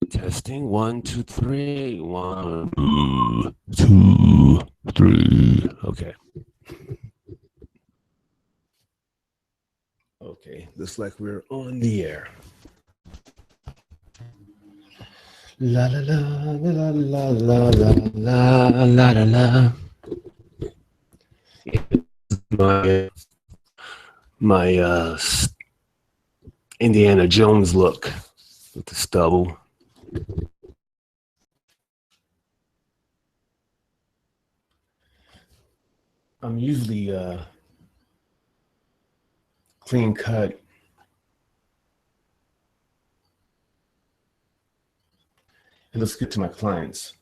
Testing 1, 2, 3. 1, 2, 3. Okay. Okay. Looks like we're on the air. La la la la la la la la la la la. My my Indiana Jones look with the stubble. I'm usually clean cut. It looks good to my clients.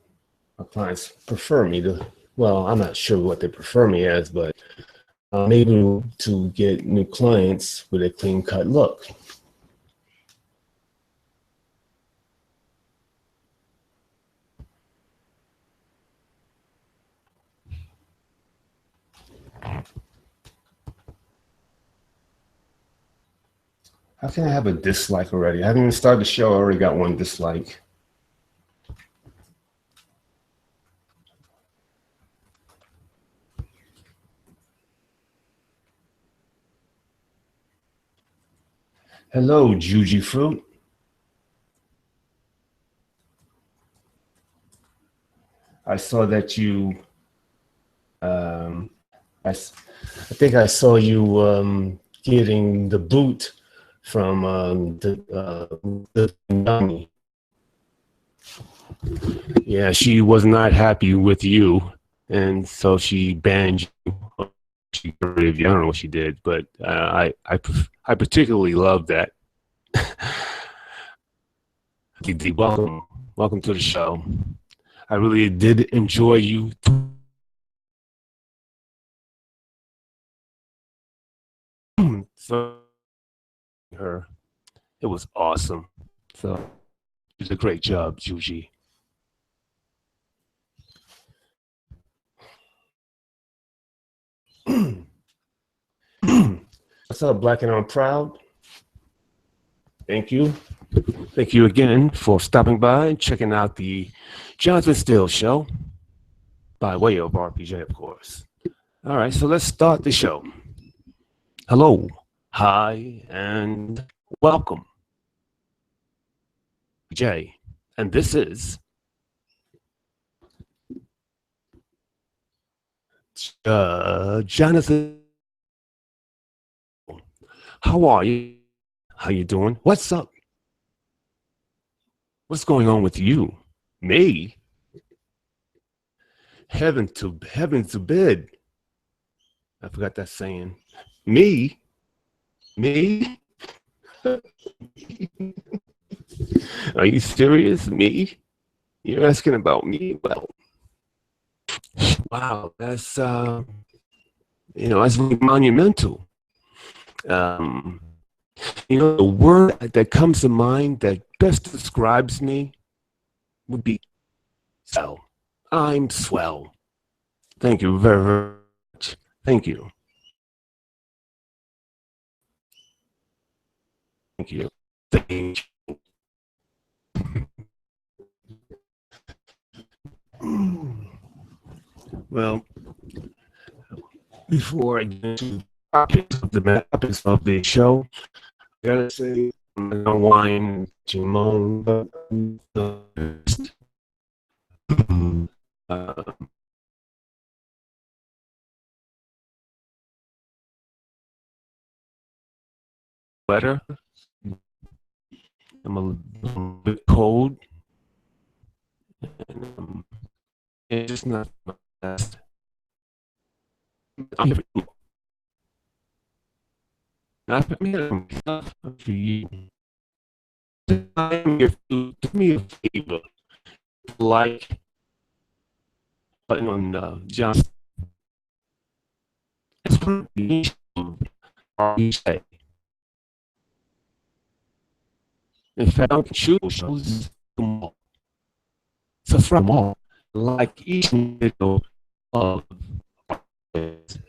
My clients prefer me to. Well, I'm not sure what they prefer me as, but I'm able to get new clients with a clean cut look. How can I have a dislike already? I haven't even started the show. I already got one dislike. Hello, Juji Fruit. I saw that you. Um, I think I saw you getting the boot from the Chonnie. Yeah, she was not happy with you, and so she banned you. She got rid of you. I don't know what she did, but I particularly love that. Welcome to the show. I really did enjoy you. So her, it was awesome. So you did a great job, Juji. What's up, Black and I'm Proud? Thank you. Thank you again for stopping by and checking out the Johnathan Steele show by way of RPJ, of course. All right, so let's start the show. Hello, hi, and welcome, Jay. And this is Johnathan. How are you? How you doing? What's up? What's going on with you? Me? Heaven to bed. I forgot that saying. Me? Me? Are you serious? Me? You're asking about me? Well, wow, that's really monumental. Um, the word that comes to mind that best describes me would be swell. I'm swell. Thank you very, very much. Thank you. Thank you. Thank you. Well, before I get into the topics of the show, I gotta say, I'm gonna whine Jimon, but uh, better. I'm a little bit cold, and it's just not my best. I'm here for you. I'm here for you. I'm here to do me a favor, like button on John. It's what you say. In fact, I can shoot shows tomorrow. Subscribe more. Like each video of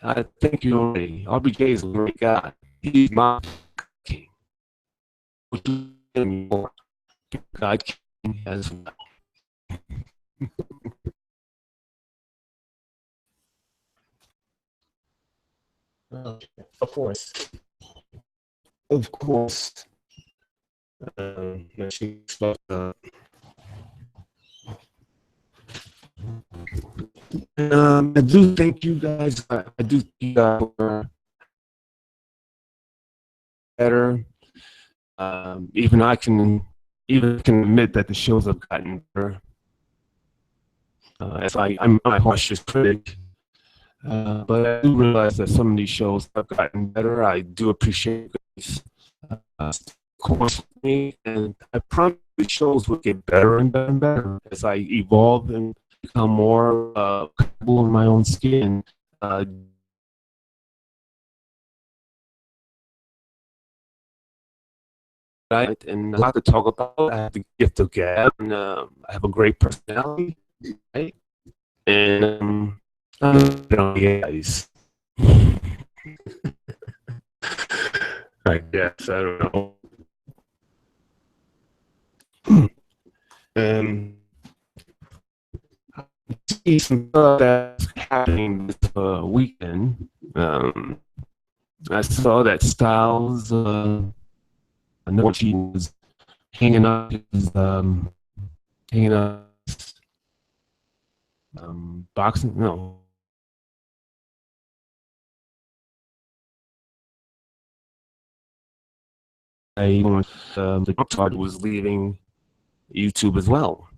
I thank you already. RBJ is a great guy. He's my king. What you more? God has. Of course. Of course. She spoke I do thank you guys. I do think you guys were better. Even I can admit that the shows have gotten better. As I'm my harshest critic, but I do realize that some of these shows have gotten better. I do appreciate this, course with me, and I promise the shows will get better and better and better as I evolve and become more comfortable in my own skin. Right, and a lot to talk about. I have the gift of gab, and I have a great personality, right? And I'm guys. I guess I don't know. Um, see some stuff that's happening this weekend. I saw that Styles, I know she was hanging up his, hanging up, boxing. No, the Chontai was leaving YouTube as well.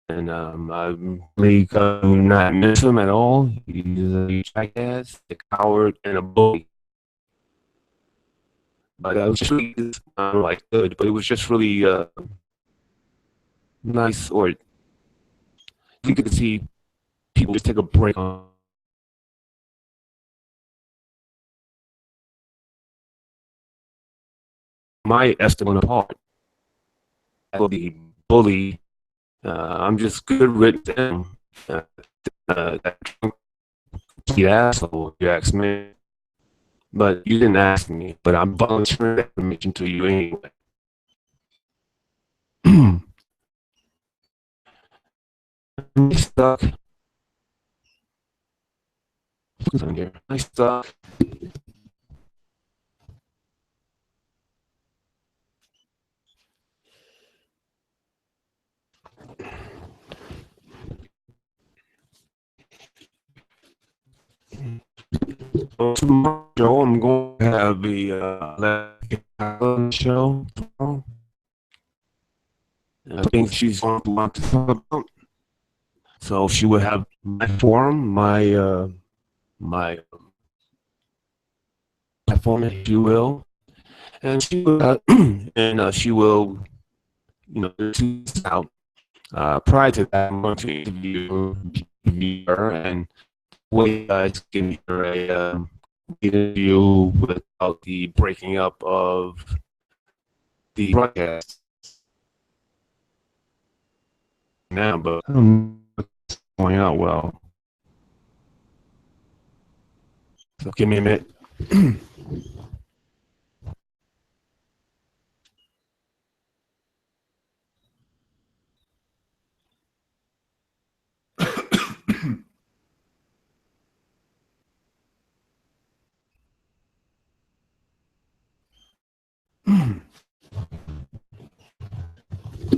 And I really do not miss him at all. He's a jackass, a coward, and a bully. But I was just really, I don't know, like good, but it was just really nice, or you could see people just take a break on my estimate apart. The bully, I'm just good rid of him. That asshole, you asked me. But you didn't ask me, but I'm volunteering that information to you anyway. I stuck. Who's on here? I stuck. So tomorrow I'm going to have the show tomorrow. I think she's going to want to talk about. So she will have my forum, my platform, if you will, and she will, she will, out. Prior to that, I'm going to interview her, and we guys can hear a interview without the breaking up of the broadcast now, but I don't know what's going out well. So give me a minute.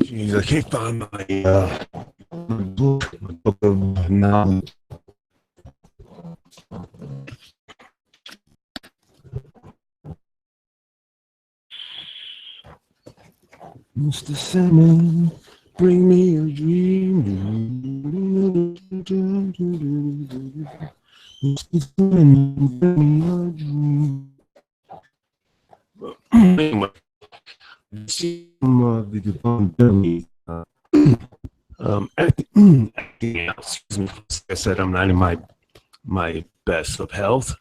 Jeez, I can't find my book of knowledge. Mr. Salmon, bring me a dream. Mr. Salmon, bring me a dream. Anyway, some of the divine belly. Excuse me. Like I said, I'm not in my best of health,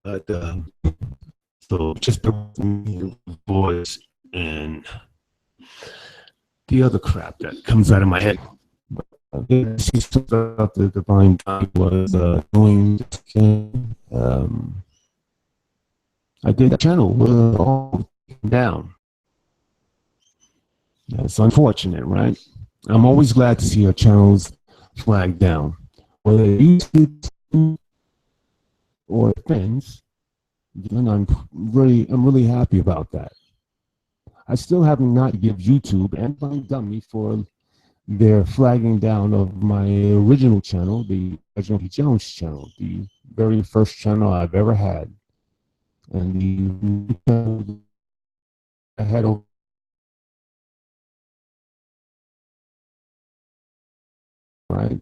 but so just the voice and the other crap that comes out of my head. She talked about the divine time was doing. I did a channel all down. That's unfortunate, right? I'm always glad to see our channels flagged down, whether YouTube or fans. And I'm really happy about that. I still have not give YouTube and Funny Dummy for their flagging down of my original channel, the original P. Jones channel, the very first channel I've ever had, and the channel I had over. Right,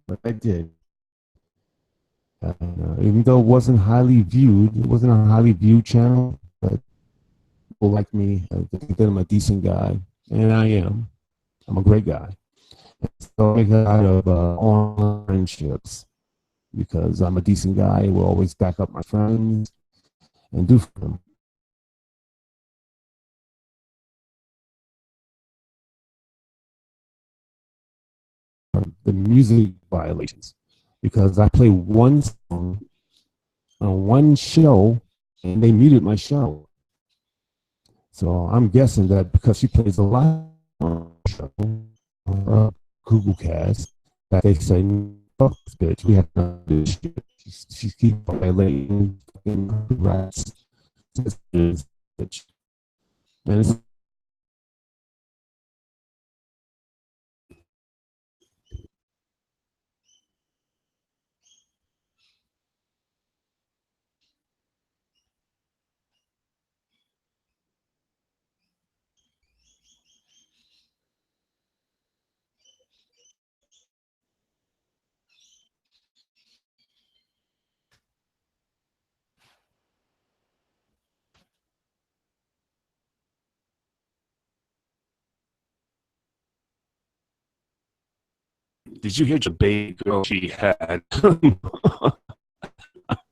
but I did. Even though it wasn't highly viewed, it wasn't a highly viewed channel, but people like me. I think that I'm a decent guy, and I am. I'm a great guy. So I make a lot of online friendships because I'm a decent guy. I will always back up my friends and do for them. The music violations because I play one song on one show and they muted my show. So I'm guessing that because she plays a lot on the show, Google Cast, that they say, fuck this bitch, we have to do this shit. She keeps violating fucking rights. Bitch. And it's, did you hear the baby girl she had?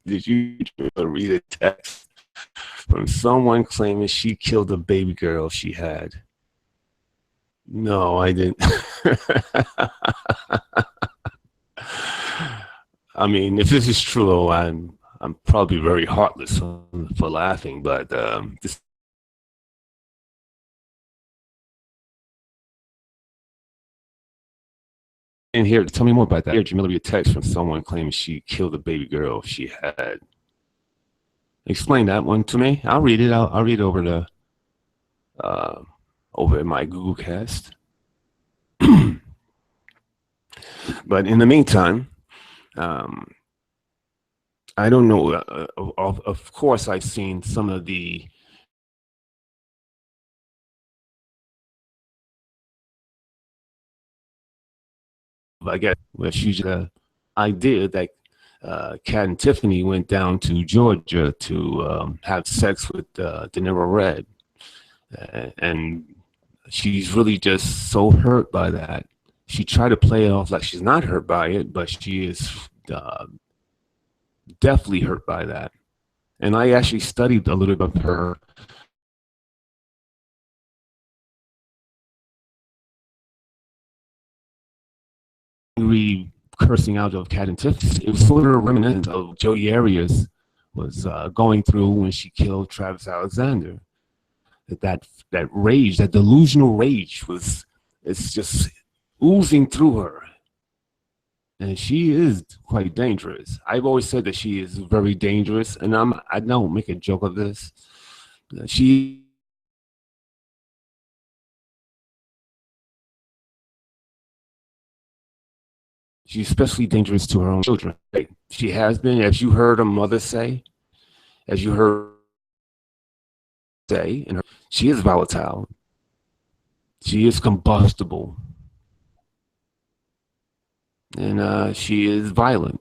Did you read a text from someone claiming she killed a baby girl she had? No, I didn't. I mean, if this is true, I'm probably very heartless for laughing, but this in here. Tell me more about that. Here, Jamila, read a text from someone claiming she killed a baby girl she had. Explain that one to me. I'll read it. I'll read uh, over in my Google Cast. But in the meantime, um, I don't know. Of course, I've seen some of the. I guess where she's idea that Kat and Tiffany went down to Georgia to have sex with De Niro Red, and she's really just so hurt by that. She tried to play it off like she's not hurt by it, but she is definitely hurt by that. And I actually studied a little bit of her cursing out of Cat and Tiffany. It was sort of reminiscent of Jodi Arias was going through when she killed Travis Alexander. That rage, that delusional rage, was it's just oozing through her, and she is quite dangerous. I've always said that she is very dangerous, and I don't make a joke of this. She she's especially dangerous to her own children. She has been, as you heard her mother say, as you heard say, and she is volatile. She is combustible, and she is violent.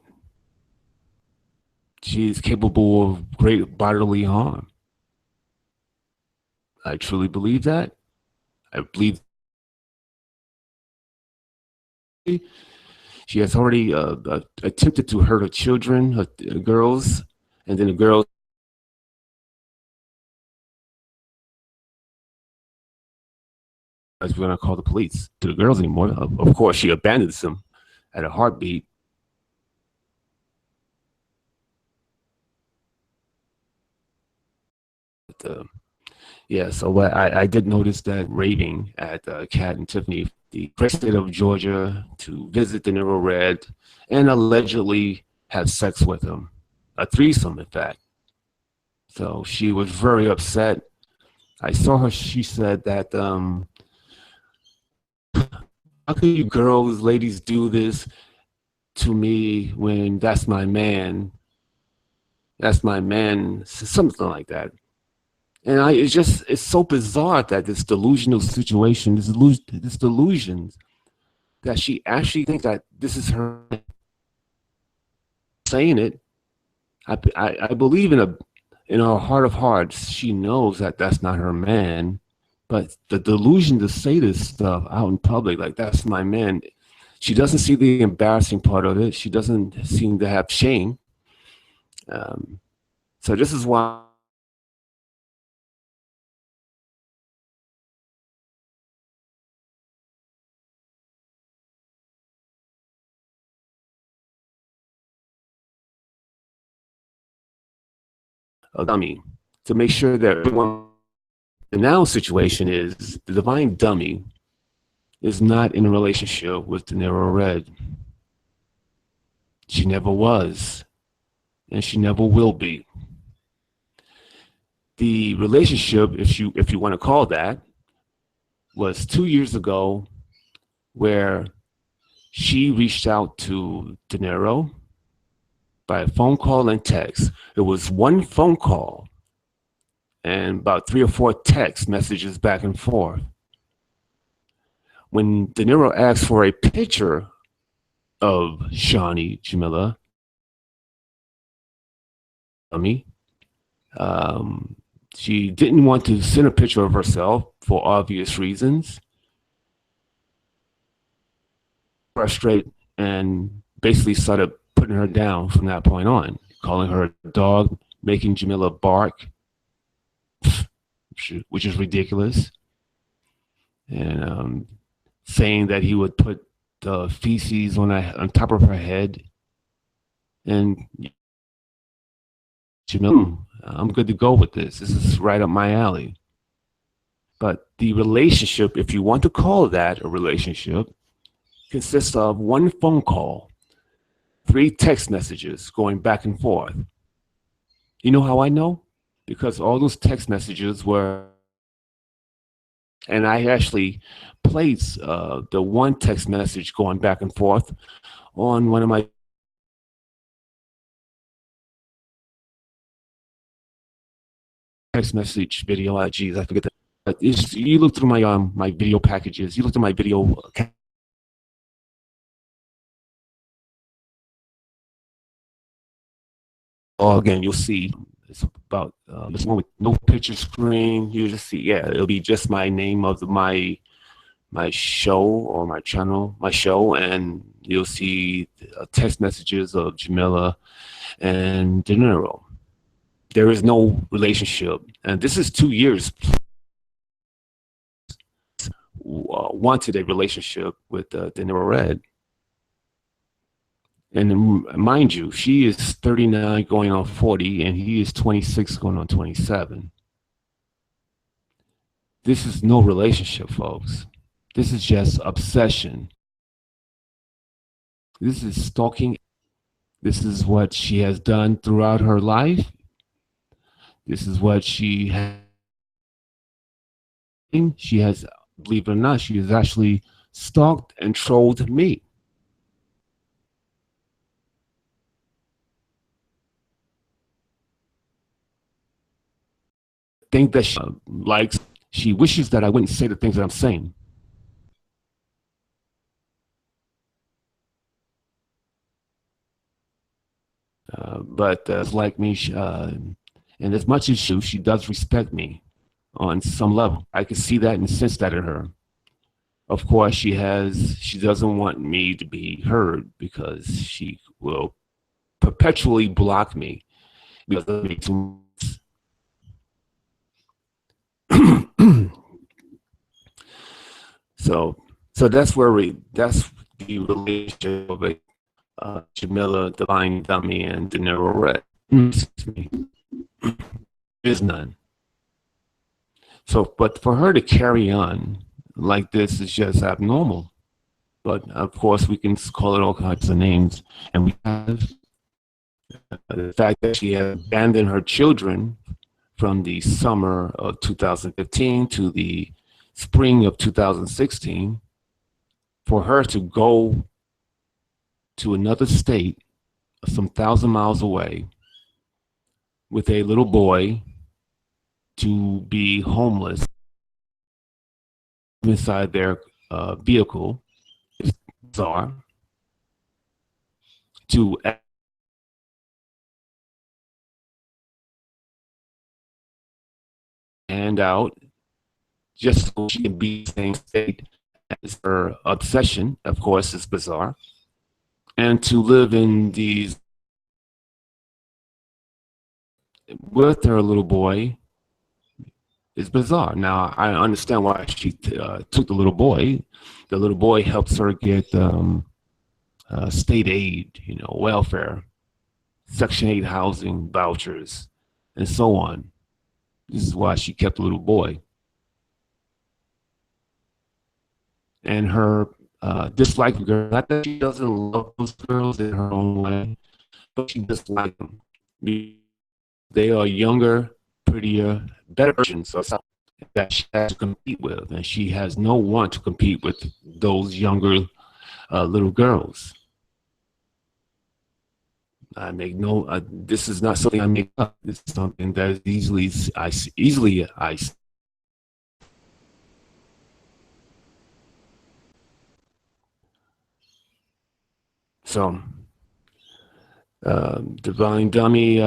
She is capable of great bodily harm. I truly believe that. I believe she has already attempted to hurt her children, her girls, and then the girls, as we're going to call the police, to the girls anymore. Of course, she abandons them at a heartbeat. But, Yeah, so I did notice that raving at Cat and Tiffany, the great state of Georgia, to visit De Niro Red and allegedly have sex with him, a threesome, in fact. So she was very upset. I saw her. She said that, how can you girls, ladies, do this to me when that's my man? That's my man, something like that. And it's so bizarre that this delusional situation, this delusion that she actually thinks that this is her saying it. I believe in her heart of hearts, she knows that that's not her man. But the delusion to say this stuff out in public, like that's my man, she doesn't see the embarrassing part of it. She doesn't seem to have shame. Um, so this is why a dummy to make sure that everyone. The now situation is the divine dummy is not in a relationship with De Niro Red. She never was, and she never will be. The relationship, if you want to call that, was 2 years ago, where she reached out to De Niro by phone call and text. It was one phone call and about 3 or 4 text messages back and forth. When De Niro asked for a picture of Chonnie, Jamila, me, um, she didn't want to send a picture of herself for obvious reasons. Frustrated and basically started putting her down from that point on, calling her a dog, making Jamila bark, which is ridiculous, and saying that he would put the feces on top of her head. And Jamila, I'm good to go with this. This is right up my alley. But the relationship, if you want to call that a relationship, consists of one phone call, 3 text messages going back and forth. You know how I know? Because all those text messages were, and I actually played the one text message going back and forth on one of my text message video. Geez, I forget that. But you look through my video packages. You look through my video. Again, you'll see it's about this one with no picture screen. You just see, yeah, it'll be just my name of my show or my channel, my show, and you'll see text messages of Jamila and De Niro. There is no relationship, and this is 2 years. Wanted a relationship with De Niro Red, and mind you, she is 39 going on 40, and he is 26 going on 27. This is no relationship, folks. This is just obsession. This is stalking. This is what she has done throughout her life. This is what she has, believe it or not, she has actually stalked and trolled me. Think that she likes, she wishes that I wouldn't say the things that I'm saying. But like me, and as much as she does respect me on some level, I can see that and sense that in her. Of course, she doesn't want me to be heard because she will perpetually block me because of me too. so so that's the relationship of a Jamila, Divine Dummy, and De Niro Red. Excuse me. There's none. So, but for her to carry on like this is just abnormal. But of course, we can call it all kinds of names. And we have the fact that she has abandoned her children from the summer of 2015 to the spring of 2016, for her to go to another state some thousand miles away with a little boy to be homeless inside their vehicle is bizarre. To hand out just so she can be in the same state as her obsession, of course, is bizarre. And to live in these with her little boy is bizarre. Now, I understand why she took the little boy. The little boy helps her get state aid, welfare, Section 8 housing vouchers, and so on. This is why she kept the little boy. And her dislike of girls, not that she doesn't love those girls in her own way, but she dislikes them. They are younger, prettier, better versions of something that she has to compete with, and she has no one to compete with those younger little girls. I make no. This is not something I make up. This is something that is easily I. So, Divine Dummy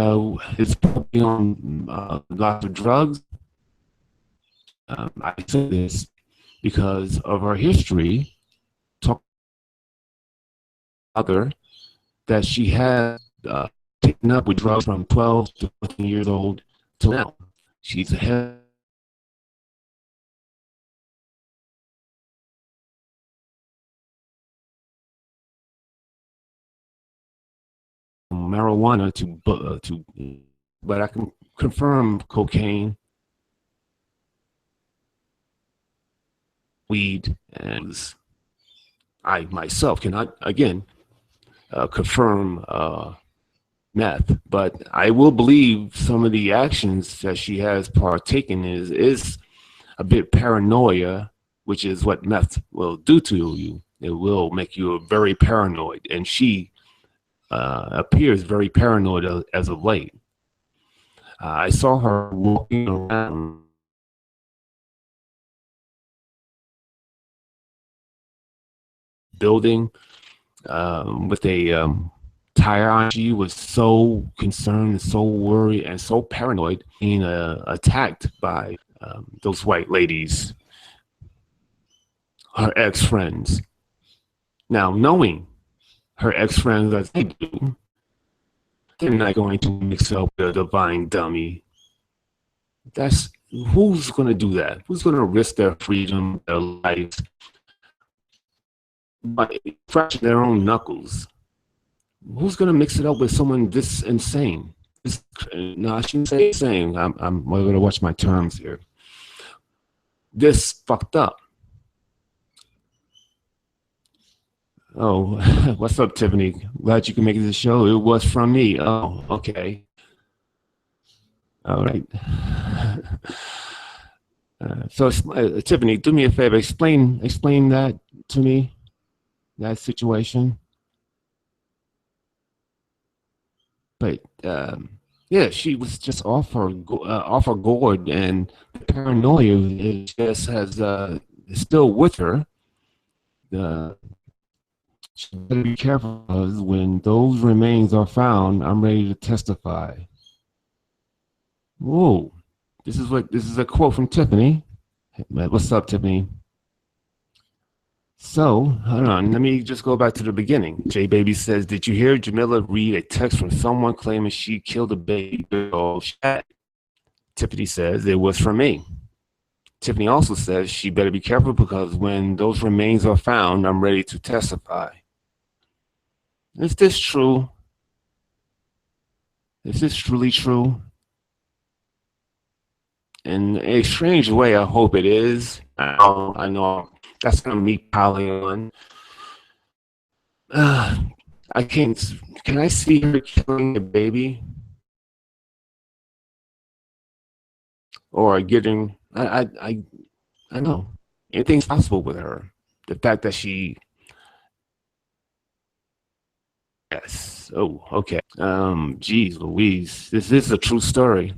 is probably on lots of drugs. I say this because of her history. Talk other that she has taken up with drugs from 12 to 14 years old till now. She's a marijuana but I can confirm cocaine, weed, and I myself cannot again confirm meth, but I will believe some of the actions that she has partaken is a bit paranoia, which is what meth will do to you. It will make you very paranoid, and she appears very paranoid as of late. I saw her walking around building with a tire on. She was so concerned, so worried, and so paranoid being attacked by those white ladies, her ex-friends. Now, knowing her ex-friends as they do, they're not going to mix up the Divine Dummy. That's who's going to do that? Who's going to risk their freedom, their lives, by cracking their own knuckles? Who's going to mix it up with someone this insane? No, I shouldn't say insane. I'm going to watch my terms here. This fucked up. Oh, what's up, Tiffany? Glad you can make it to the show. It was from me. Oh, okay. All right. So, Tiffany, do me a favor. Explain that to me, that situation. But yeah, she was just off her gourd, and the paranoia is just has still with her. She better be careful because when those remains are found, I'm ready to testify. Whoa, this is a quote from Tiffany. What's up, Tiffany? So, hold on. Let me just go back to the beginning. J Baby says, "Did you hear Jamila read a text from someone claiming she killed a baby girl?" Tiffany says, "It was from me." Tiffany also says she better be careful because when those remains are found, I'm ready to testify. Is this true? Is this truly true? in a strange way. I hope it is. I know that's kind of me piling on. Uh, I can't. Can I see her killing a baby or getting? I know anything's possible with her. The fact that she, yes. Oh, okay. Geez, Louise, this is a true story.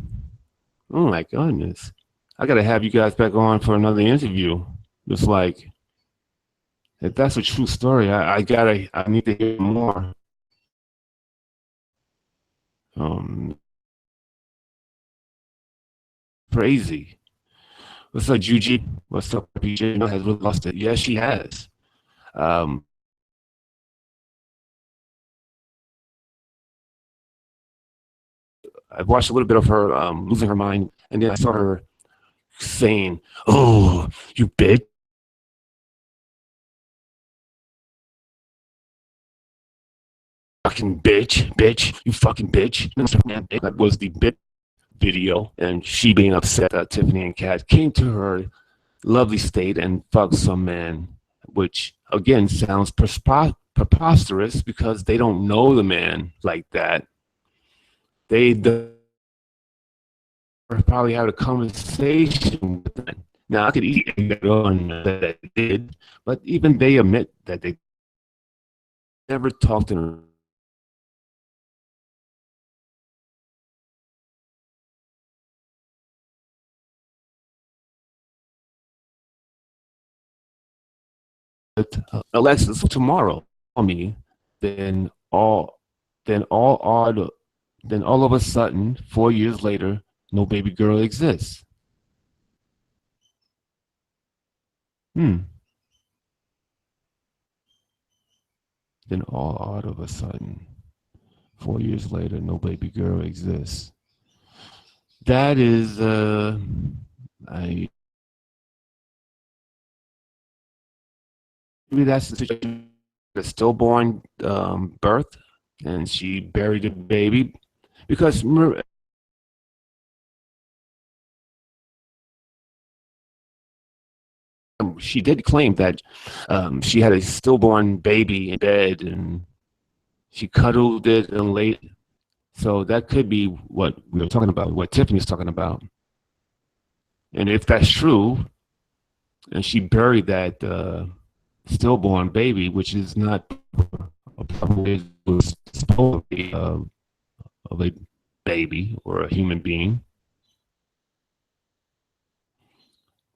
Oh my goodness. I gotta have you guys back on for another interview. It's like if that's a true story, I need to hear more. Um, Crazy. What's up, Juji? What's up, PJ? Has really lost it. Yes, she has. Um, I watched a little bit of her losing her mind, and then I saw her saying, "Oh, you bitch, fucking bitch, bitch, you fucking bitch." That was the bit video, and she being upset that Tiffany and Kat came to her lovely state and fucked some man, which again sounds preposterous because they don't know the man like that. They probably had a conversation with them. Now I could easily get on that they did, but even they admit that they never talked to them. Alexis, tomorrow, on me, then all, then all odd, then all of a sudden, 4 years later, no baby girl exists. Hmm. Then all odd of a sudden, 4 years later, no baby girl exists. That is, I maybe that's the situation. The stillborn birth, and she buried the baby because she did claim that she had a stillborn baby in bed and she cuddled it and laid. So that could be what we were talking about, what Tiffany was talking about. And if that's true, and she buried that stillborn baby, which is not probably was supposed to be of a baby or a human being.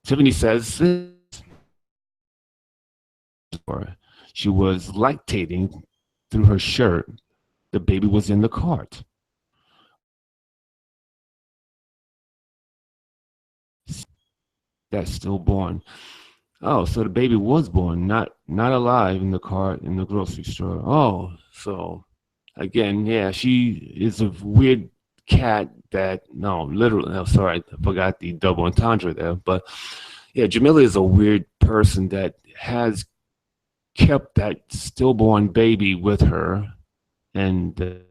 Tiffany says she was lactating through her shirt. The baby was in the cart. That's stillborn. Oh, so the baby was born, not alive in the cart in the grocery store. Oh, so again, yeah, she is a weird cat that no, literally. No, sorry, I forgot the double entendre there. But yeah, Jamila is a weird person that has kept that stillborn baby with her, and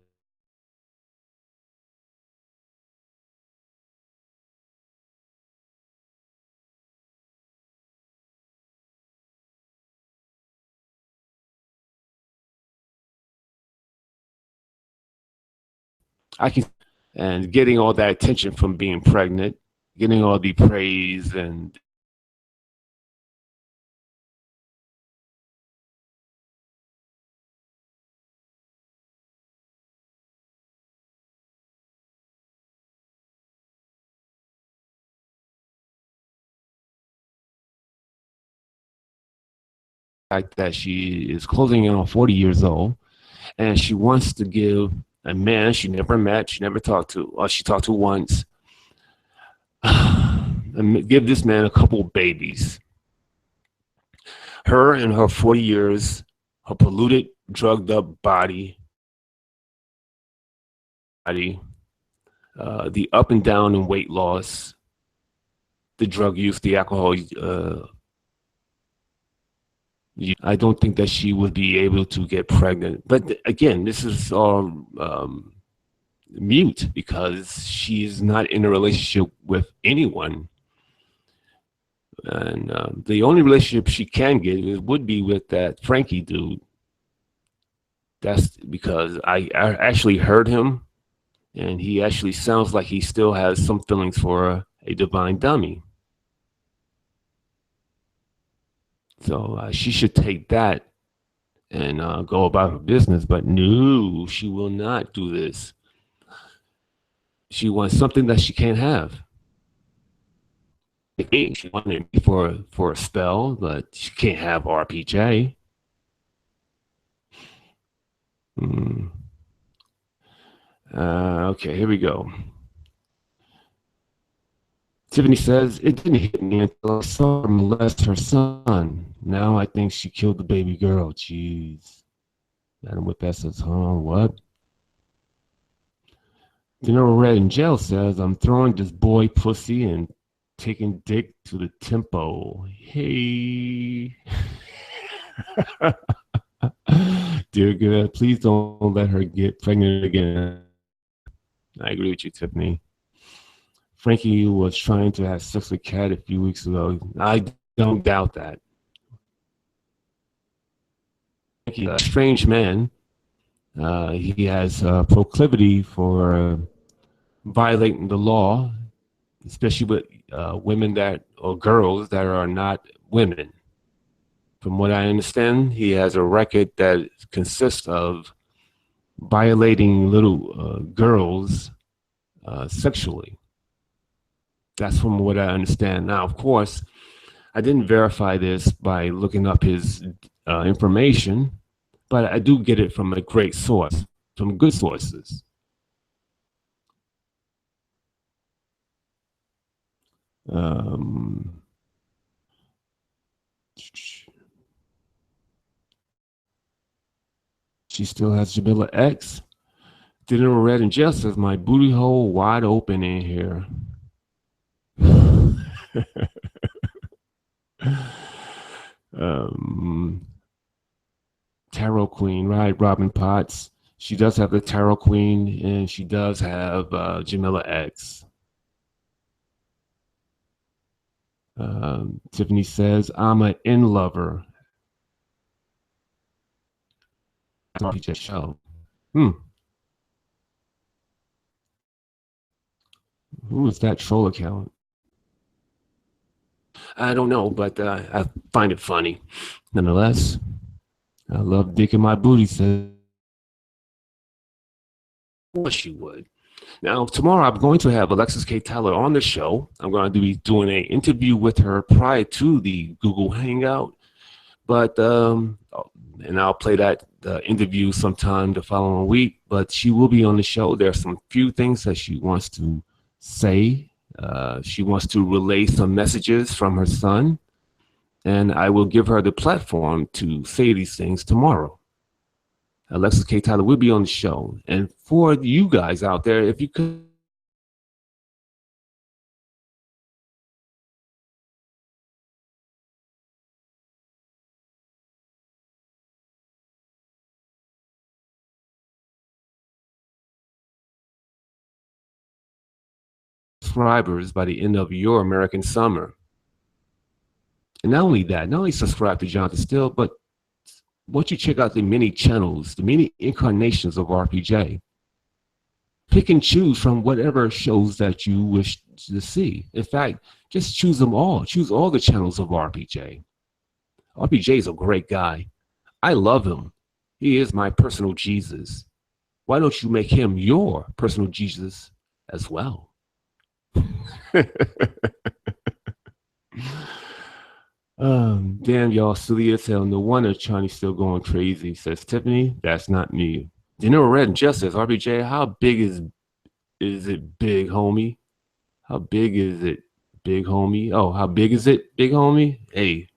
I can and getting all that attention from being pregnant, getting all the praise and the fact that she is closing in on 40 years old and she wants to give a man she never met, she never talked to, or she talked to once, give this man a couple babies. Her and her 40 years, her polluted, drugged up body, the up and down in weight loss, the drug use, the alcohol. I don't think that she would be able to get pregnant. But again, this is all mute because she's not in a relationship with anyone. And the only relationship she can get would be with that Frankie dude. That's because I actually heard him, and he actually sounds like he still has some feelings for a divine dummy. So she should take that and go about her business. But no, she will not do this. She wants something that she can't have. She wanted me for a spell, but she can't have RPJ. Hmm. Okay, here we go. Tiffany says, it didn't hit me until I saw her molest her son. Now I think she killed the baby girl. Jeez. Madam Whip says, huh, what? General Red in jail says, I'm throwing this boy pussy and taking dick to the tempo. Hey. Dear God, please don't let her get pregnant again. I agree with you, Tiffany. Frankie was trying to have sex with Kat a few weeks ago. I don't doubt that. Frankie's a strange man. He has proclivity for violating the law, especially with women that or girls that are not women. From what I understand, he has a record that consists of violating little girls sexually. That's from what I understand. Now, of course, I didn't verify this by looking up his information, but I do get it from a great source, from good sources. Um, she still has Jamila X. Dinner Red and Jess says, my booty hole wide open in here. um, Tarot Queen, right? Robin Potts. She does have the Tarot Queen, and she does have Jamila X. Tiffany says, I'm an in lover. Show. Who is that troll account? I don't know, but I find it funny. Nonetheless, I love dick in my booty, says. Of course you would. Now, tomorrow I'm going to have Alexis K. Tyler on the show. I'm going to be doing an interview with her prior to the Google Hangout. But, and I'll play that interview sometime the following week. But she will be on the show. There are some few things that she wants to say. She wants to relay some messages from her son. And I will give her the platform to say these things tomorrow. Alexis K. Tyler will be on the show. And for you guys out there, if you could subscribers by the end of your American summer. And not only that, not only subscribe to Johnathan Steele, but once you check out the many channels, the many incarnations of RPJ, pick and choose from whatever shows that you wish to see. In fact, just choose them all. Choose all the channels of RPJ. RPJ is a great guy. I love him. He is my personal Jesus. Why don't you make him your personal Jesus as well? Damn, y'all silly as hell. No wonder Chonnie's still going crazy, says Tiffany. That's not me. Dinner Red and Just says, RBJ, how big is it, big homie? How big is it, big homie? Oh, how big is it, big homie? Hey.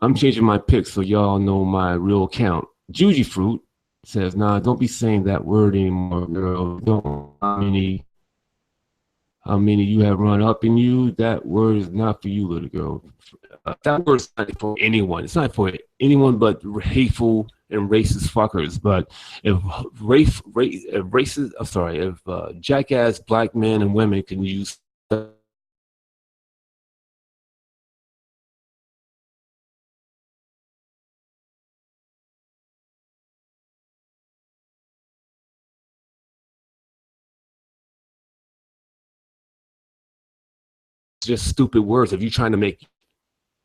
I'm changing my pic so y'all know my real account. Juji Fruit says, nah, don't be saying that word anymore, girl. Don't. How many you have run up in you? That word is not for you, little girl. That word is not for anyone. It's not for anyone but hateful and racist fuckers. But if jackass black men and women can use just stupid words, if you're trying to make,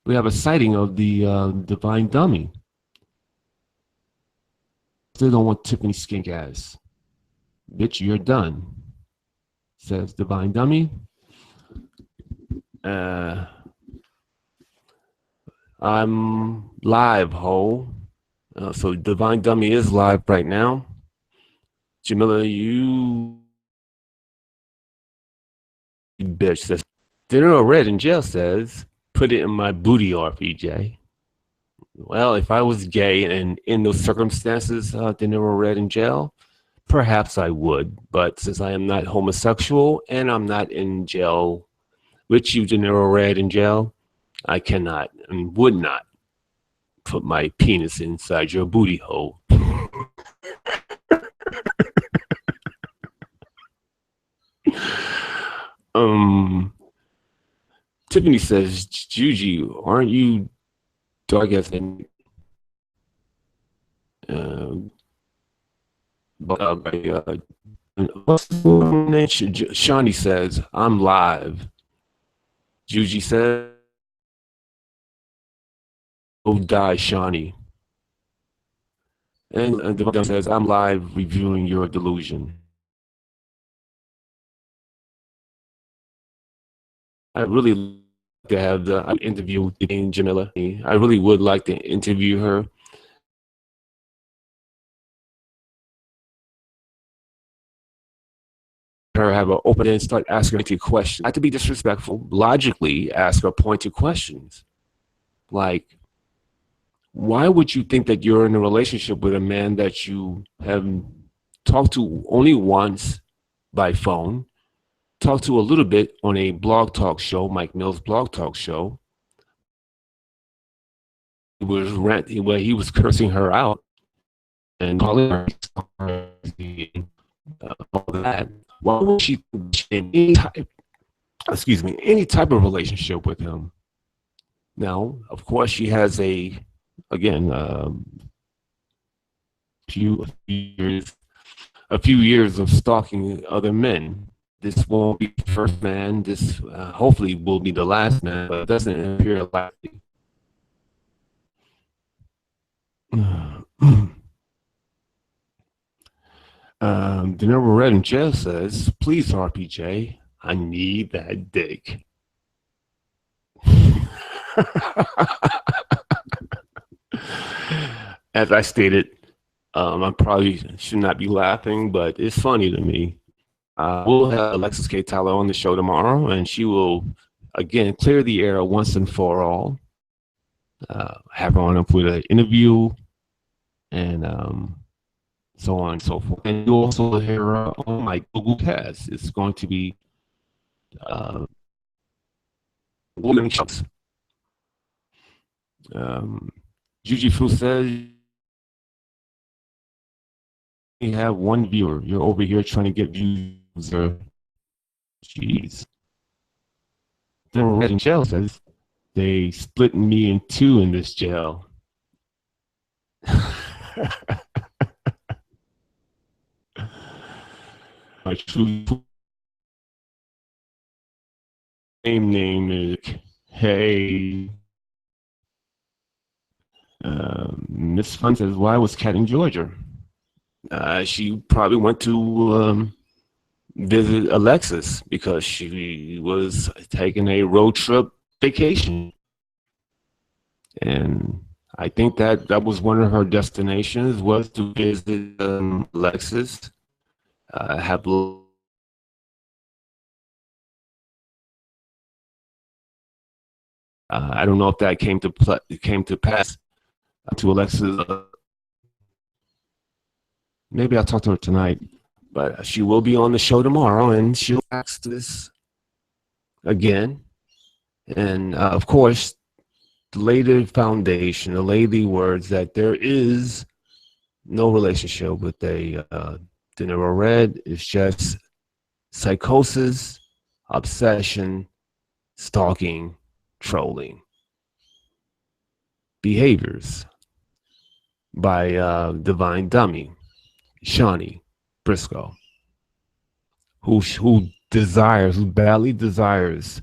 we have a sighting of the divine dummy. Still don't want Tiffany skink ass. Bitch, you're done, says divine dummy. I'm live, ho. So divine dummy is live right now. Jamila, you bitch, says Dinner Red in jail says, put it in my booty, RPJ. Well, if I was gay and in those circumstances, Dinero Red in jail, perhaps I would. But since I am not homosexual and I'm not in jail with you, Dinero Red in jail, I cannot and would not put my penis inside your booty hole. Tiffany says, Juji, aren't you dark as what's the name? Chonnie says, I'm live. Juji says, oh, die, Chonnie. And the says, I'm live reviewing your delusion. I really like to have the interview with Jamila. I really would like to interview her. Her have an open and start asking her questions. Not to be disrespectful, logically ask her pointed questions. Like, why would you think that you're in a relationship with a man that you have talked to only once by phone, talked to a little bit on a blog talk show, Mike Mills' blog talk show, where he was cursing her out and calling her all that. Why would she in any type of relationship with him? Now, of course, she has a few years of stalking other men. This won't be the first man. This hopefully will be the last man, but it doesn't appear likely. Denver Red in jail says, please, RPJ, I need that dick. As I stated, I probably should not be laughing, but it's funny to me. We'll have Alexis K. Tyler on the show tomorrow, and she will, again, clear the air once and for all. Have her on with an interview, and so on and so forth. And you also hear her on my Google Cast. It's going to be woman shows. Juji Fu says, you have one viewer. You're over here trying to get views. Jeez. Then Red in jail says, they split me in two in this jail. My true name is Hey. Miss Fun says, why was Cat in Georgia? She probably went to visit Alexis because she was taking a road trip vacation. And I think that was one of her destinations, was to visit Alexis. I don't know if that came to pass to Alexis. Maybe I'll talk to her tonight, but she will be on the show tomorrow, and she'll ask this again. And of course, lay the foundation, lay the words that there is no relationship with a De Niro Red. It's just psychosis, obsession, stalking, trolling behaviors by Divine Dummy, Chonnie, Briscoe, who badly desires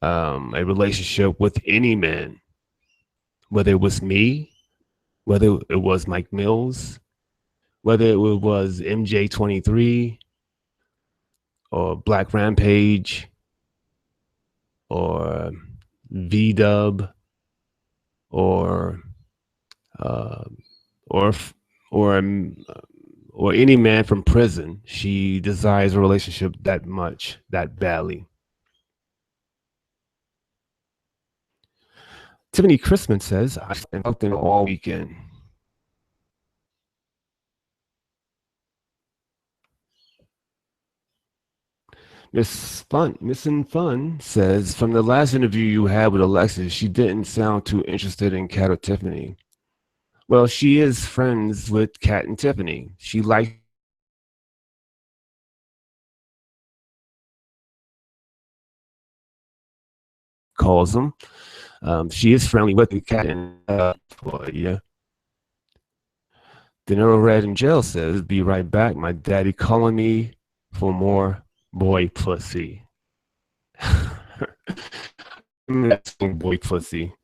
a relationship with any man, whether it was me, whether it was Mike Mills, whether it was MJ23 or Black Rampage or V Dub or uh, or or or any man from prison. She desires a relationship that much, that badly. Tiffany Christman says, I've been out there all weekend. Missing Fun says, from the last interview you had with Alexis, she didn't sound too interested in Kat or Tiffany. Well, she is friends with Kat and Tiffany. She likes calls them. She is friendly with the Kat and yeah. De Niro Red in jail says, be right back. My daddy calling me for more boy pussy. Boy pussy.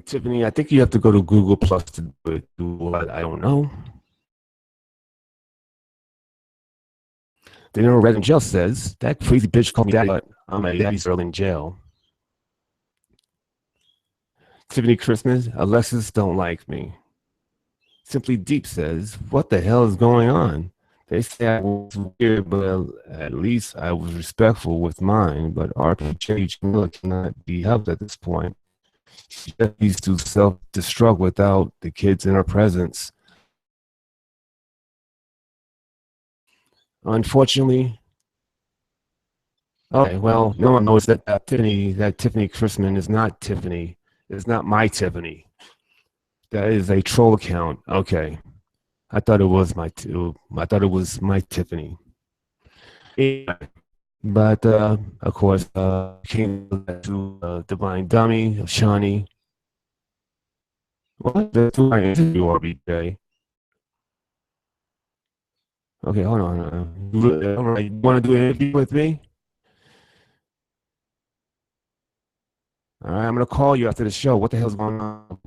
Tiffany, I think you have to go to Google Plus to do what? I don't know. De Niro Red in jail says, that crazy bitch called me daddy, but I'm a daddy's girl in jail. Tiffany Christmas, Alexis don't like me. Simply Deep says, what the hell is going on? They say I was weird, but at least I was respectful with mine. But RPJ Jamila cannot be helped at this point. She just needs to self-destruct without the kids in her presence. Unfortunately, okay, well, no one knows that Tiffany Christman is not Tiffany. It's not my Tiffany. That is a troll account. Okay. I thought it was my Tiffany. Yeah. But of course, came to Divine Dummy, Chonnie. What? That's who I interview RBJ. Okay, hold on. All right, you want to do an interview with me? All right, I'm gonna call you after the show. What the hell's going on?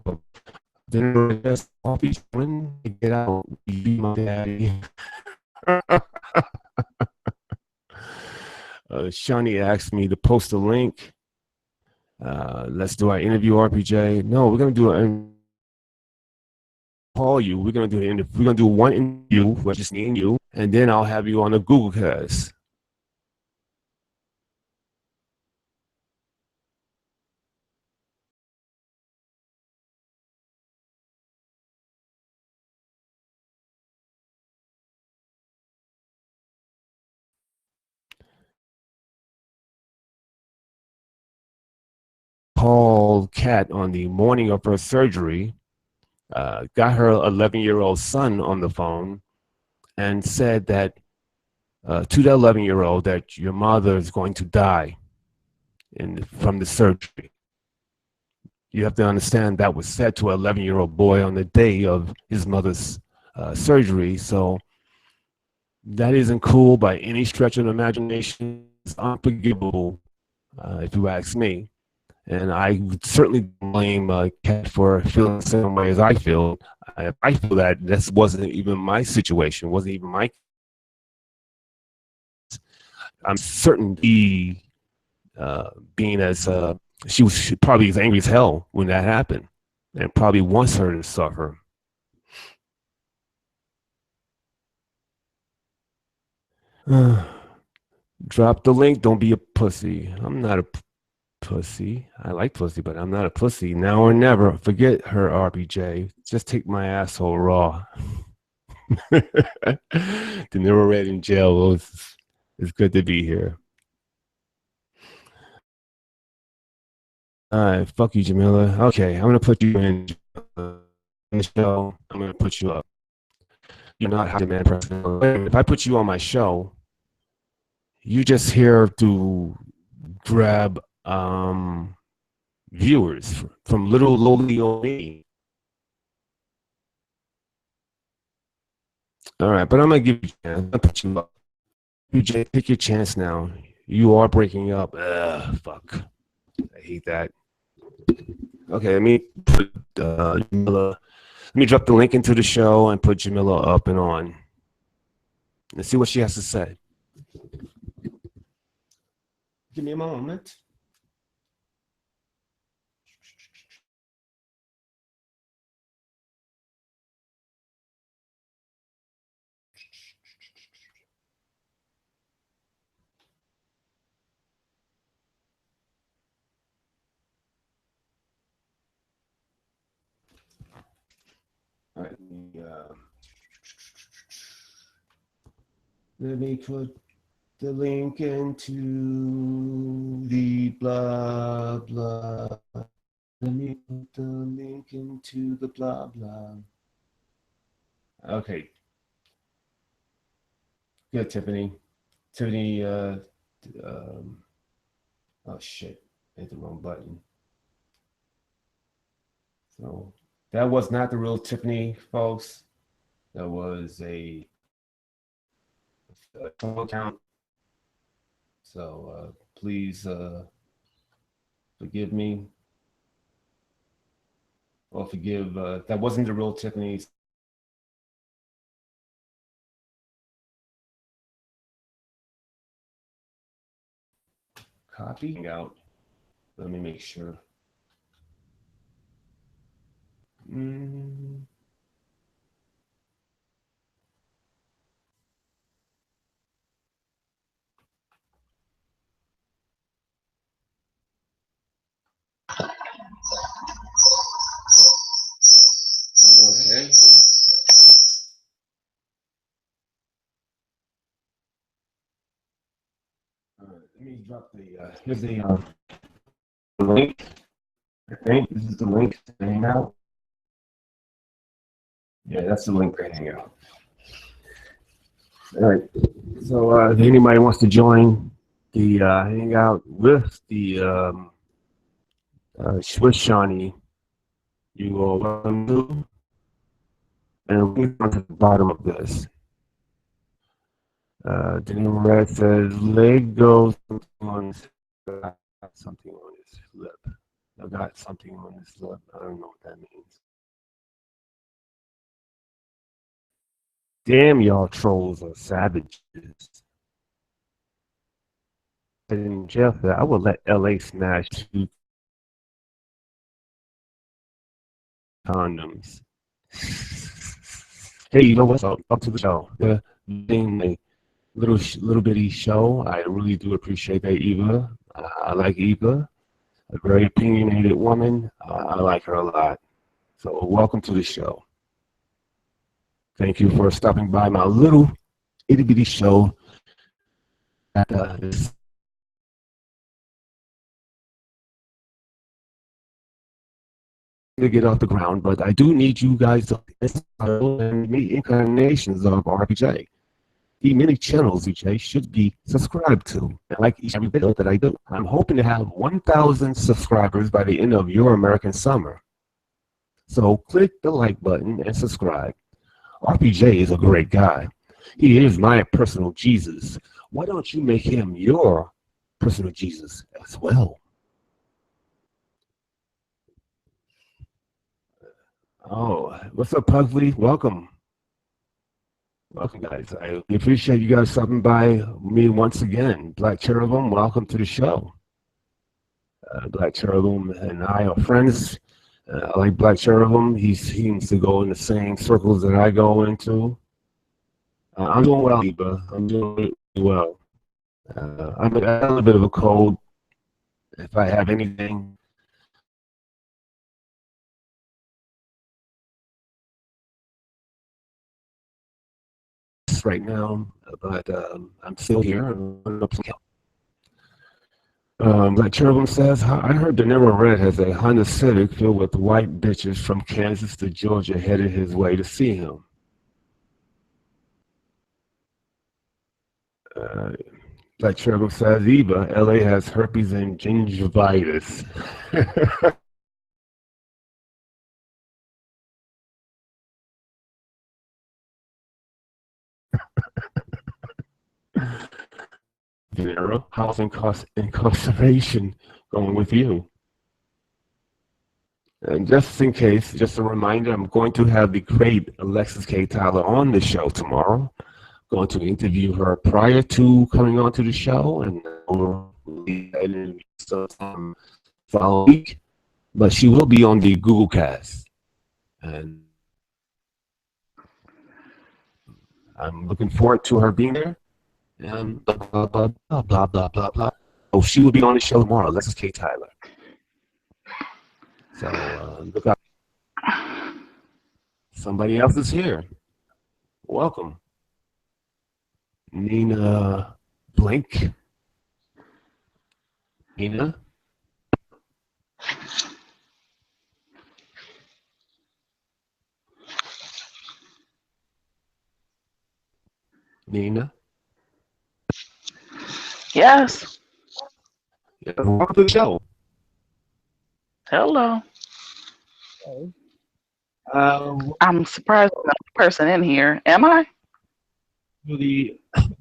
Dinner just coffee when get out. You be my daddy. Shani asked me to post a link. Let's do our interview, RPJ. No, we're gonna do a call you. We're gonna do we're gonna do one interview with just me and you, and then I'll have you on a Google Cast. Called Kat on the morning of her surgery. Got her 11-year-old son on the phone and said that to the 11-year-old that your mother is going to die from the surgery. You have to understand that was said to an 11-year-old boy on the day of his mother's surgery. So that isn't cool by any stretch of the imagination. It's unforgivable, if you ask me. And I would certainly blame Kat for feeling the same way as I feel. I feel that this wasn't even my situation, wasn't even my. I'm certain he, being as she was probably as angry as hell when that happened, and probably wants her to suffer. Drop the link. Don't be a pussy. I'm not a pussy. I like pussy, but I'm not a pussy. Now or never. Forget her, RBJ. Just take my asshole raw. De Niro Red in jail. It's good to be here. All right, fuck you, Jamila. Okay, I'm gonna put you in the show. I'm gonna put you up. You're not high demand person. If I put you on my show, you just here to grab viewers from little lowly old me. All right, but I'm gonna give you a chance. I'm gonna put you up. You just take your chance now. You are breaking up. Ugh, fuck. I hate that. Okay, let me put Jamila. Let me drop the link into the show and put Jamila up and on. Let's see what she has to say. Give me a moment. All right, let me put the link into the blah blah. Let me put the link into the blah blah. Okay, good, Tiffany. Tiffany, um, oh shit, I hit the wrong button. So that was not the real Tiffany, folks. That was a account. So please forgive me or forgive. That wasn't the real Tiffany. Copying out. Let me make sure. Mm. Okay. All right. Let me drop the. Here's the link. I think this is the link to Hangout. Yeah, that's the link to Hangout. All right. So if anybody wants to join the Hangout with the with Chonnie, you are welcome to. And we're down to the bottom of this. Daniel Red says, leg goes something on his lip. I got something on his lip. I don't know what that means. Damn, y'all trolls are savages. And Jeff, I would let LA smash 2 condoms. Hey, you know what's up? Up to the show. Being a little bitty show. I really do appreciate that, Eva. I like Eva, a very opinionated woman. I like her a lot. So welcome to the show. Thank you for stopping by my little itty bitty show. To get off the ground, but I do need you guys to and meet incarnations of RPJ. The many channels EJ should be subscribed to. And like each every video that I do, I'm hoping to have 1,000 subscribers by the end of your American summer. So click the like button and subscribe. RPJ is a great guy. He is my personal Jesus. Why don't you make him your personal Jesus as well? Oh, what's up, Pugsley? Welcome. Welcome, guys. I appreciate you guys stopping by me once again. Black Cherubim, welcome to the show. Black Cherubim and I are friends. I like Black Cherubim. He seems to go in the same circles that I go into. I'm doing well, Eva. I'm doing really well. I got a little bit of a cold. If I have anything, right now, but I'm still here. Black Cherubim says, I heard De Niro Red has a Honda Civic filled with white bitches from Kansas to Georgia headed his way to see him. Uh, Black Cherubim says, Eva, LA has herpes and gingivitis. De Niro, how's incarceration going with you? And just in case, just a reminder, I'm going to have the great Alexis K. Tyler on the show tomorrow. Going to interview her prior to coming onto the show, and we'll interview sometime following week. But she will be on the Google Cast, and I'm looking forward to her being there. And blah blah blah blah blah blah blah blah. Oh, she will be on the show tomorrow. Alexis K. Tyler. So look out. Somebody else is here. Welcome. Nina Blink. Nina? Nina? Yes. Yeah, welcome to the show. Hello. I'm surprised there's another person in here. Am I?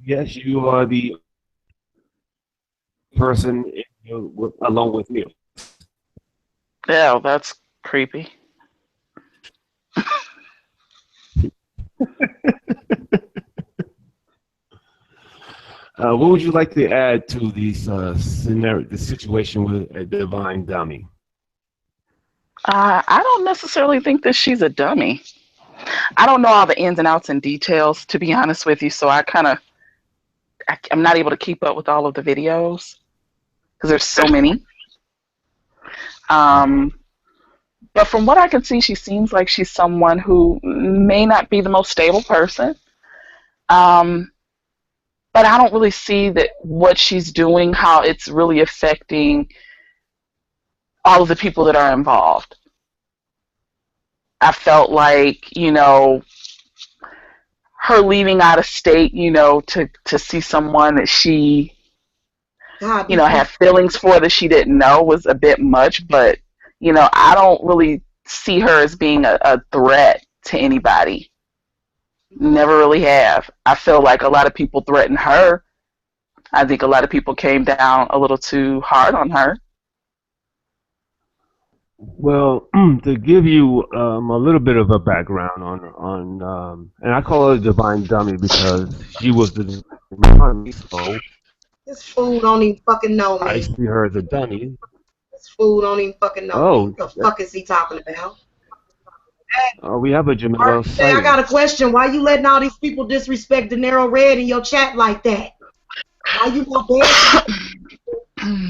Yes, you are the person along with me. Yeah, that's creepy. What would you like to add to this scenario, the situation with a divine dummy? I don't necessarily think that she's a dummy. I don't know all the ins and outs and details, to be honest with you. So I'm not able to keep up with all of the videos because there's so many. But from what I can see, she seems like she's someone who may not be the most stable person. Um, but I don't really see that what she's doing, how it's really affecting all of the people that are involved. I felt like, her leaving out of state, to see someone that she, had feelings for that she didn't know was a bit much. But, I don't really see her as being a threat to anybody. Never really have. I feel like a lot of people threaten her. I think a lot of people came down a little too hard on her. Well, to give you a little bit of a background on and I call her a divine dummy because she was the dummy, so This fool don't even fucking know I me. see her as a dummy. This fool don't even fucking know me. What the fuck is he talking about? We have a Jamila I got a question. Why you letting all these people disrespect De Niro Red in your chat like that? Why you not there?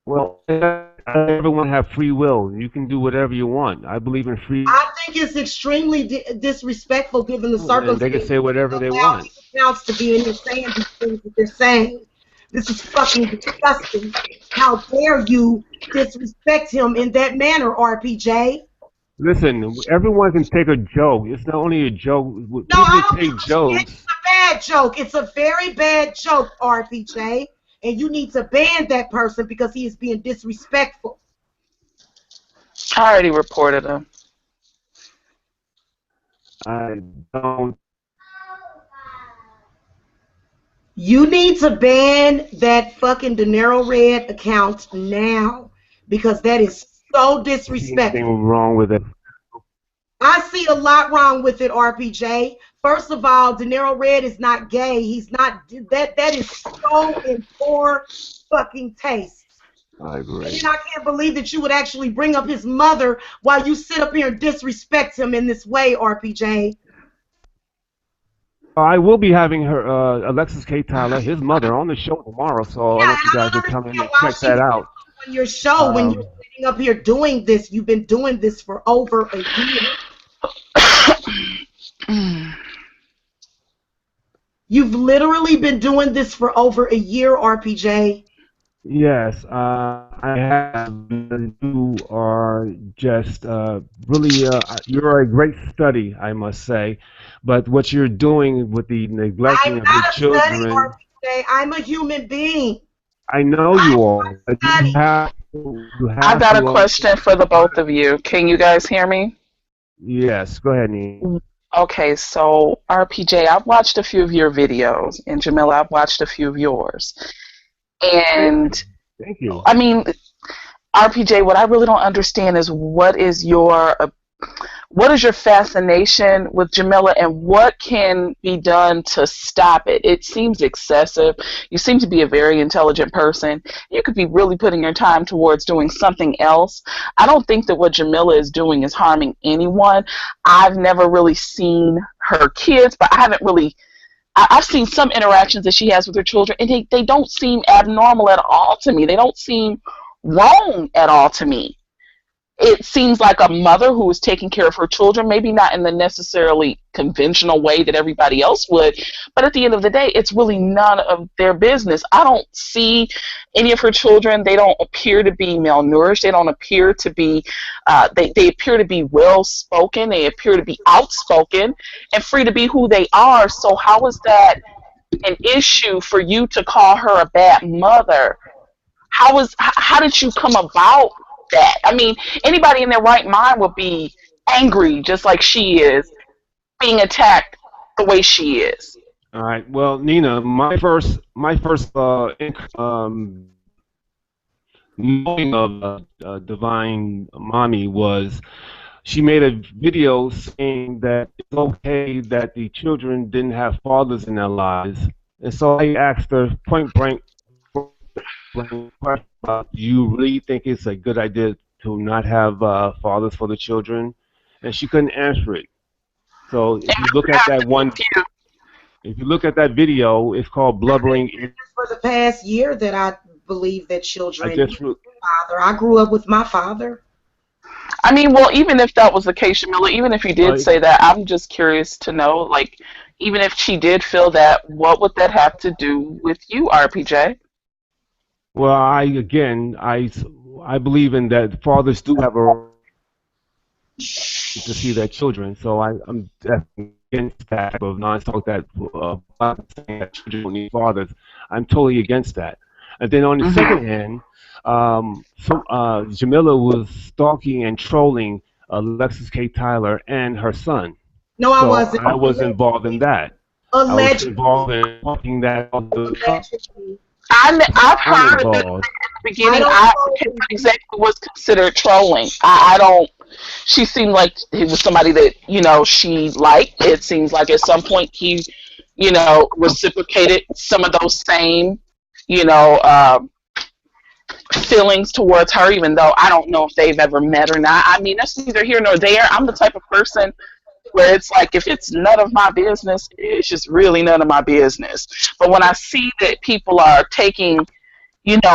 Well, everyone have free will. You can do whatever you want. I believe in free. I think it's extremely disrespectful given the circumstances. They can say whatever they want. Accounts to be in here saying these things that they're saying. This is fucking disgusting. How dare you disrespect him in that manner, RPJ? Listen, everyone can take a joke. It's not only a joke. No, I don't take jokes. It's a bad joke. It's a very bad joke, RPJ. And you need to ban that person because he is being disrespectful. I already reported him. I don't. You need to ban that fucking De Niro Red account now because that is so disrespectful. Anything wrong with it? I see a lot wrong with it, RPJ. First of all, De Niro Red is not gay. He's not. That is so in poor fucking taste. I agree. And I can't believe that you would actually bring up his mother while you sit up here and disrespect him in this way, RPJ. I will be having her, Alexis K. Tyler, his mother, on the show tomorrow. So I want you guys to come in and check that out. On your show, when you're sitting up here doing this, you've been doing this for over a year. You've literally been doing this for over a year, RPJ. Yes, I have. You are just really, you're a great study, I must say. But what you're doing with the I'm neglecting of your not a study, children, RPJ. I'm a human being. I know I'm you are, but not a study. you I've have got a to question for the both of you. Can you guys hear me? yes, go ahead, Nee. Okay, so RPJ, I've watched a few of your videos, and Jamila, I've watched a few of yours. Thank you. And Thank you. I mean, RPJ, what I really don't understand is what is your fascination with Jamila and what can be done to stop it? It seems excessive. You seem to be a very intelligent person. You could be really putting your time towards doing something else. I don't think that what Jamila is doing is harming anyone. I've never really seen her kids, but I haven't really. I've seen some interactions that she has with her children, and they don't seem abnormal at all to me. They don't seem wrong at all to me. It seems like a mother who is taking care of her children, maybe not in the necessarily conventional way that everybody else would, but at the end of the day, it's really none of their business. I don't see any of her children. They don't appear to be malnourished. They don't appear to be, they appear to be well spoken. They appear to be outspoken and free to be who they are. So, how is that an issue for you to call her a bad mother? How did you come about that? I mean, anybody in their right mind would be angry just like she is, being attacked the way she is. All right. Well, Nina, my first knowing of Divine Mommy was she made a video saying that it's okay that the children didn't have fathers in their lives, and so I asked her point blank question about, do you really think it's a good idea to not have fathers for the children? And she couldn't answer it. So And I would have to be with you. if you look at that video, it's called I've been Blubbering. for the past year that I believe that I children need just a father. I grew up with my father. I mean, well, even if that was the case, Jamila, even if you did uh, say that, I'm just curious to know, like, even if she did feel that, what would that have to do with you, RPJ? well, I believe in that fathers do have a right to see their children. So I'm definitely against that type of nonsense that saying that children don't need fathers. I'm totally against that. And then on the Hmm. second hand, Jamila was stalking and trolling Alexis K. Tyler and her son. No, I So wasn't. I was involved in that. I was Allegedly. involved in talking that all the time. Allegedly. So I've I'm heard at involved. the I beginning, don't what know. exactly was considered trolling. I don't. She seemed like he was somebody that she liked. It seems like at some point he, reciprocated some of those same, you know, um, feelings towards her. Even though I don't know if they've ever met or not. I mean, that's neither here nor there. I'm the type of person where it's like if it's none of my business, it's just really none of my business. But when I see that people are taking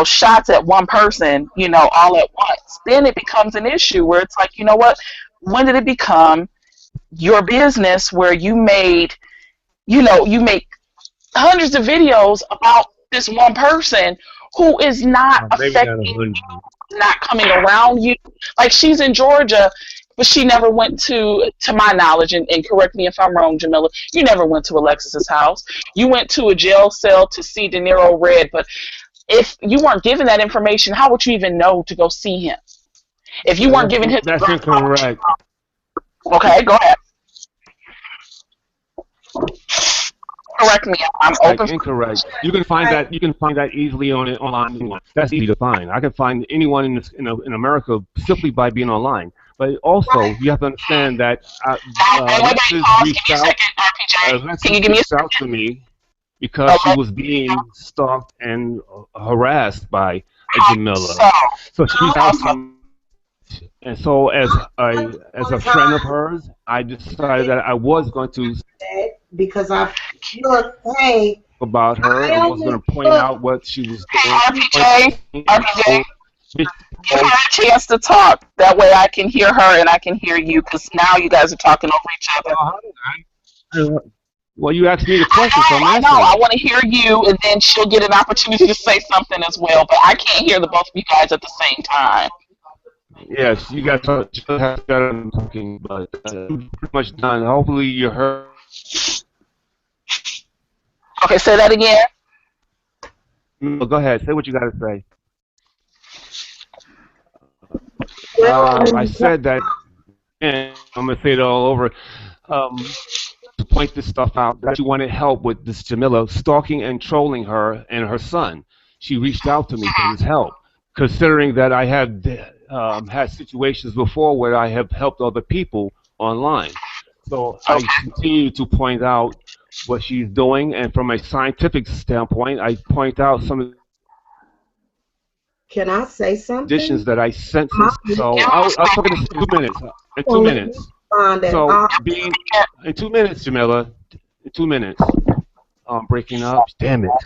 shots at one person, all at once, then it becomes an issue where it's like, you know what? When did it become your business where you make hundreds of videos about this one person who is not Maybe not affecting, 100. not coming around you? Like she's in Georgia, but she never went to my knowledge, and correct me if I'm wrong, Jamila, you never went to Alexis's house. You went to a jail cell to see De Niro Red, but if you weren't given that information, how would you even know to go see him? If you weren't given his That's address, how would incorrect. you? Okay, go ahead. Correct me. I'm Like open for. incorrect. You can find that easily on it online. That's easy to find. I can find anyone in America simply by being online. But Right. also, you have to understand that Wait, wait, Alexis pause. Give reached me a out. second, RPJ. Can Alexis you give me a reached out second? to me because she Okay. was being stalked and harassed by How Jamila. so? So she reached How How out so? to me, and so I'm as on a friend of time hers, I decided that I was going to that because I've look, hey, about her I and was going only to point look out what she was doing, you point RPJ, and RPJ, show give her visuals. a chance to talk. That way I can hear her and I can hear you because now you guys are talking over each other. Well, how did I? Well, you asked me the question, so I'm I know. answering I it. want to hear you, and then she'll get an opportunity to say something as well. But I can't hear the both of you guys at the same time. Yes, you guys just have got talking, but I'm pretty much done. Hopefully, you heard. Okay, say that again. No, go ahead. Say what you got to say. I Well, said that, and I'm gonna say it all over. Um, to point this stuff out, that she wanted help with this Jamila stalking and trolling her and her son. She reached out to me for this help, considering that I have had situations before where I have helped other people online. So I Okay. continue to point out what she's doing, and from a scientific standpoint, I point out some of the can I say something? additions that I sent. My So I'll talk in 2 minutes. In two gonna let me minutes. find that. So being in 2 minutes, Jamila, in 2 minutes. Breaking up. Damn it.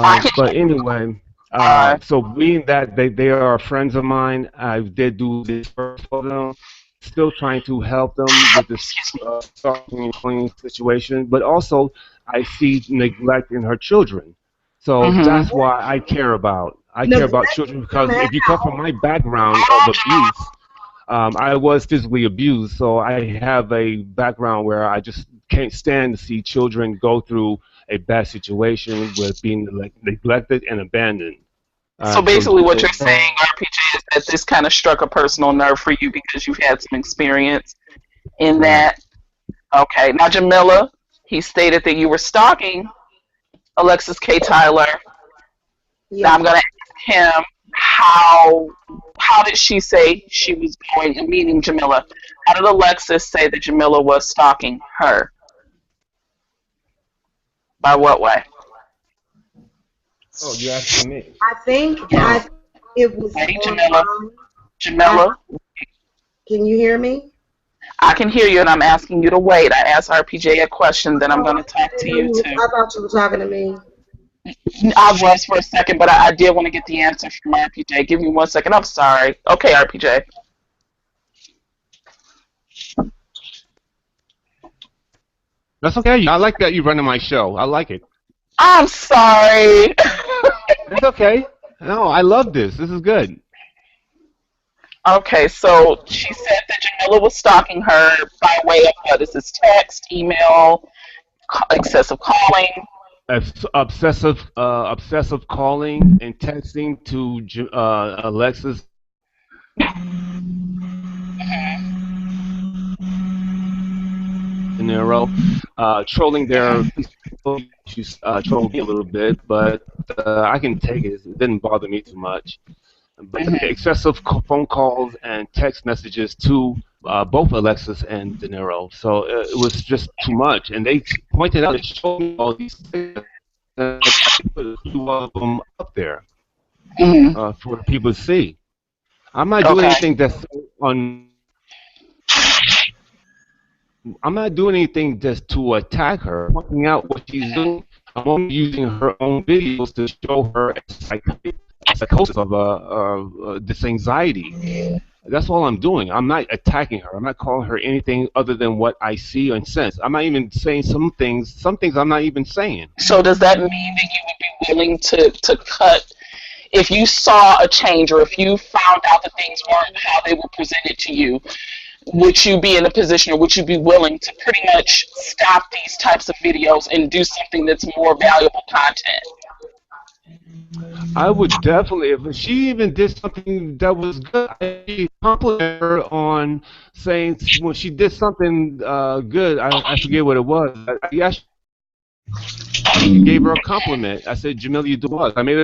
I can. But anyway, Uh, so being that they are friends of mine, I did do this first for them. Still trying to help them with this excuse me. stalking and bullying situation, but also I see neglect in her children. So Mm-hmm. that's why I care about. I care about Neglect children from because how? if you come from my background of abuse, I was physically abused, so I have a background where I just can't stand to see children go through a bad situation with being neglected and abandoned. So So basically, what you're saying, RPG, is that this kind of struck a personal nerve for you because you've had some experience in right. that. Okay. Now, Jamila, he stated that you were stalking Alexis K. Tyler. Now Yeah. I'm going to ask him how did she say she was going, meaning Jamila. How did Alexis say that Jamila was stalking her? By what way? Oh, you're asking me. I Yes. think it was Hey, Jamila. online. I, Jamila, can you hear me? I can hear you, and I'm asking you to wait. I asked RPJ a question, then I'm Oh, going to talk I to didn't know you you. too. I thought you were talking to me. I was for a second, but I did want to get the answer from RPJ. Give me 1 second. I'm sorry. Okay, RPJ. That's okay. I like that you running my show. I like it. I'm sorry. It's okay. No, I love this. This is good. Okay, so she said that Jamila was stalking her by way of what is this text, email, excessive calling. Obsessive calling and texting to Alexis De Niro, trolling their she's trolling me a little bit, but I can take it. It didn't bother me too much. But excessive phone calls and text messages to both Alexis and De Niro, so it was just too much. And they pointed out and showed me all these things that I put a few of them up there Mm-hmm. for people to see. I'm not doing Okay. anything that's on. I'm not doing anything just to attack her. I'm pointing out what she's doing. I'm only using her own videos to show her a psychosis of this anxiety. That's all I'm doing. I'm not attacking her. I'm not calling her anything other than what I see and sense. I'm not even saying some things. Some things I'm not even saying. So does that mean that you would be willing to cut if you saw a change or if you found out that things weren't how they were presented to you? Would you be in a position or would you be willing to pretty much stop these types of videos and do something that's more valuable content? I would definitely, if she even did something that was good, I compliment her on saying when she did something good. I forget what it was. I actually gave her a compliment. I said, Jamila, you do what? I made a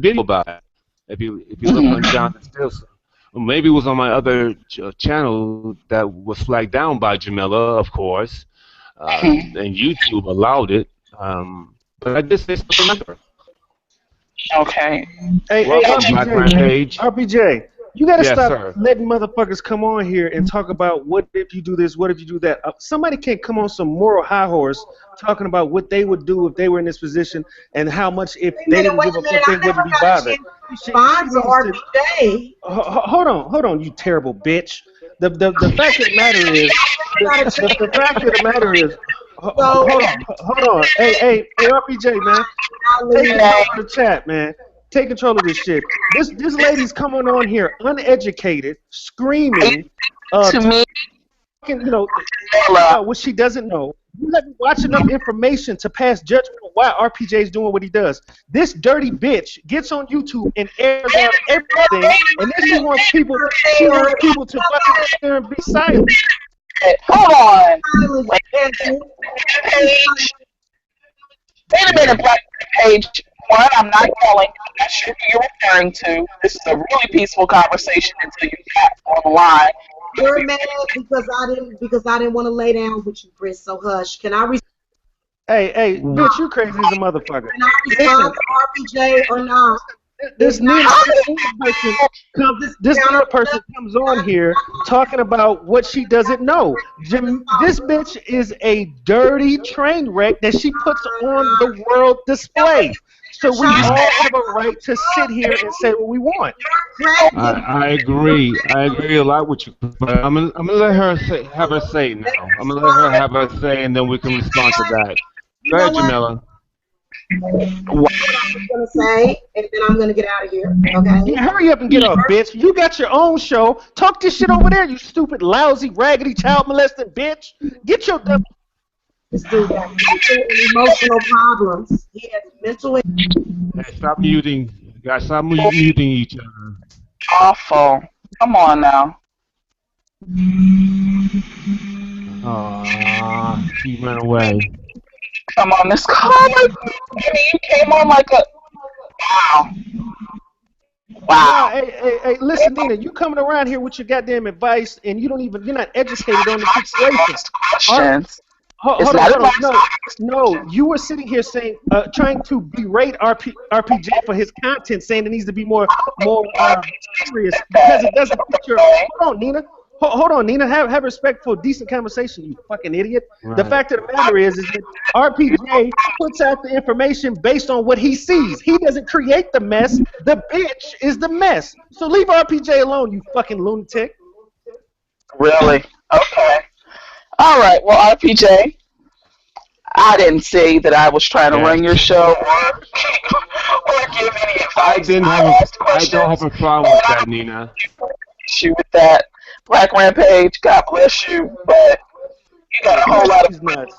video about it. If you look on Mm-hmm. Johnathan Steele, or maybe it was on my other channel that was flagged down by Jamila, of course, Mm-hmm. and YouTube allowed it. But I did say something to her. Okay. Hey, Now, Welcome, Black RPJ, man. Rampage. RPJ, you gotta Yes, stop sir. letting motherfuckers come on here and talk about what if you do this, what if you do that. Somebody can't come on some moral high horse talking about what they would do if they were in this position and how much if Wait a they minute, didn't wait give a a minute. fuck they I never wouldn't be got a bothered. chance to She respond to needs to. RPJ. Hold on, The fact of the matter is, I never got a chance the to fact of the matter is, So, hold on. Hey, RPJ, man. Take control of the chat, man. Take control of this shit. This lady's coming on here uneducated, screaming, To me, about what she doesn't know. You let me watch enough information to pass judgment on why RPJ is doing what he does. This dirty bitch gets on YouTube and airs out everything, and then she wants people to fucking sit there and be silent. hold on. Wait a minute, Black Page. One, I'm not yelling. I'm not sure who you're referring to. This is a really peaceful conversation until you got on the line. you're mad because I didn't want to lay down with you, Chris. So hush. Can I Hey, bitch, you crazy as a motherfucker. respond to RPJ or not? This Nina person comes on here talking about what she doesn't know. This bitch is a dirty train wreck that she puts on the world display. So we all have a right to sit here and say what we want. I agree. I agree a lot with you, but I'm gonna let her have her say now. I'm gonna let her have her say, and then we can respond to that. Go ahead, Jamila. What I'm gonna say, and then I'm gonna get out of here. Okay. Yeah, hurry up and get off, bitch. You got your own show. Talk this shit over there, you stupid, lousy, raggedy, child molesting bitch. Get your dumb. This dude got mental and emotional problems. He has mental. Hey, stop muting. You guys, stop muting each other. Awful. Come on now. Aww, she ran away. Come on, this call. You came on like a. Wow. Wow. Hey, listen, Nina, you coming around here with your goddamn advice, and you're not educated on the situation. Questions. Hold on. No, you were sitting here saying, trying to berate RPJ for his content, saying it needs to be more serious because it doesn't fit your. Hold on, Nina. Hold on, Nina. Have respect for decent conversation, you fucking idiot. Right. The fact of the matter is that RPJ puts out the information based on what he sees. He doesn't create the mess. The bitch is the mess. So leave RPJ alone, you fucking lunatic. Really? Okay. All right. Well, RPJ, I didn't say that I was trying to run your show or give any advice. I don't have a problem with that, Nina. Issue with that. Black Rampage, God bless you, but you got a whole lot of nuts.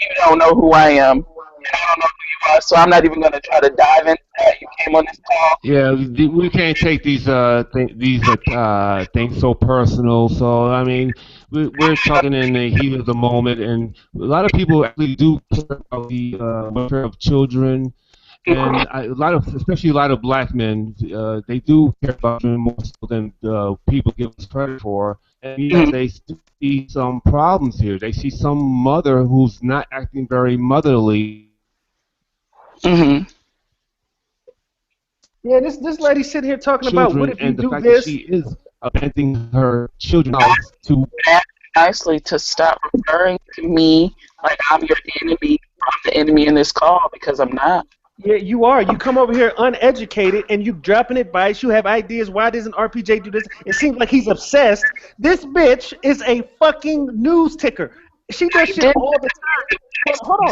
You don't know who I am, and I don't know who you are, so I'm not even going to try to dive into that. You came on this call. Yeah, we can't take these things so personal. So I mean, we're talking in the heat of the moment, and a lot of people actually do care about the welfare of children. And especially a lot of black men, they do care about children more so than people give us credit for. And yet they see some problems here. They see some mother who's not acting very motherly. Mm-hmm. Yeah, this lady sitting here talking about what if you do this. That she is abandoning her children to nicely to stop referring to me like I'm your enemy. I'm the enemy in this call because I'm not. Yeah, you are. You come over here uneducated and you dropping advice. You have ideas. Why doesn't RPJ do this? It seems like he's obsessed. This bitch is a fucking news ticker. She does shit all the time. Hold on.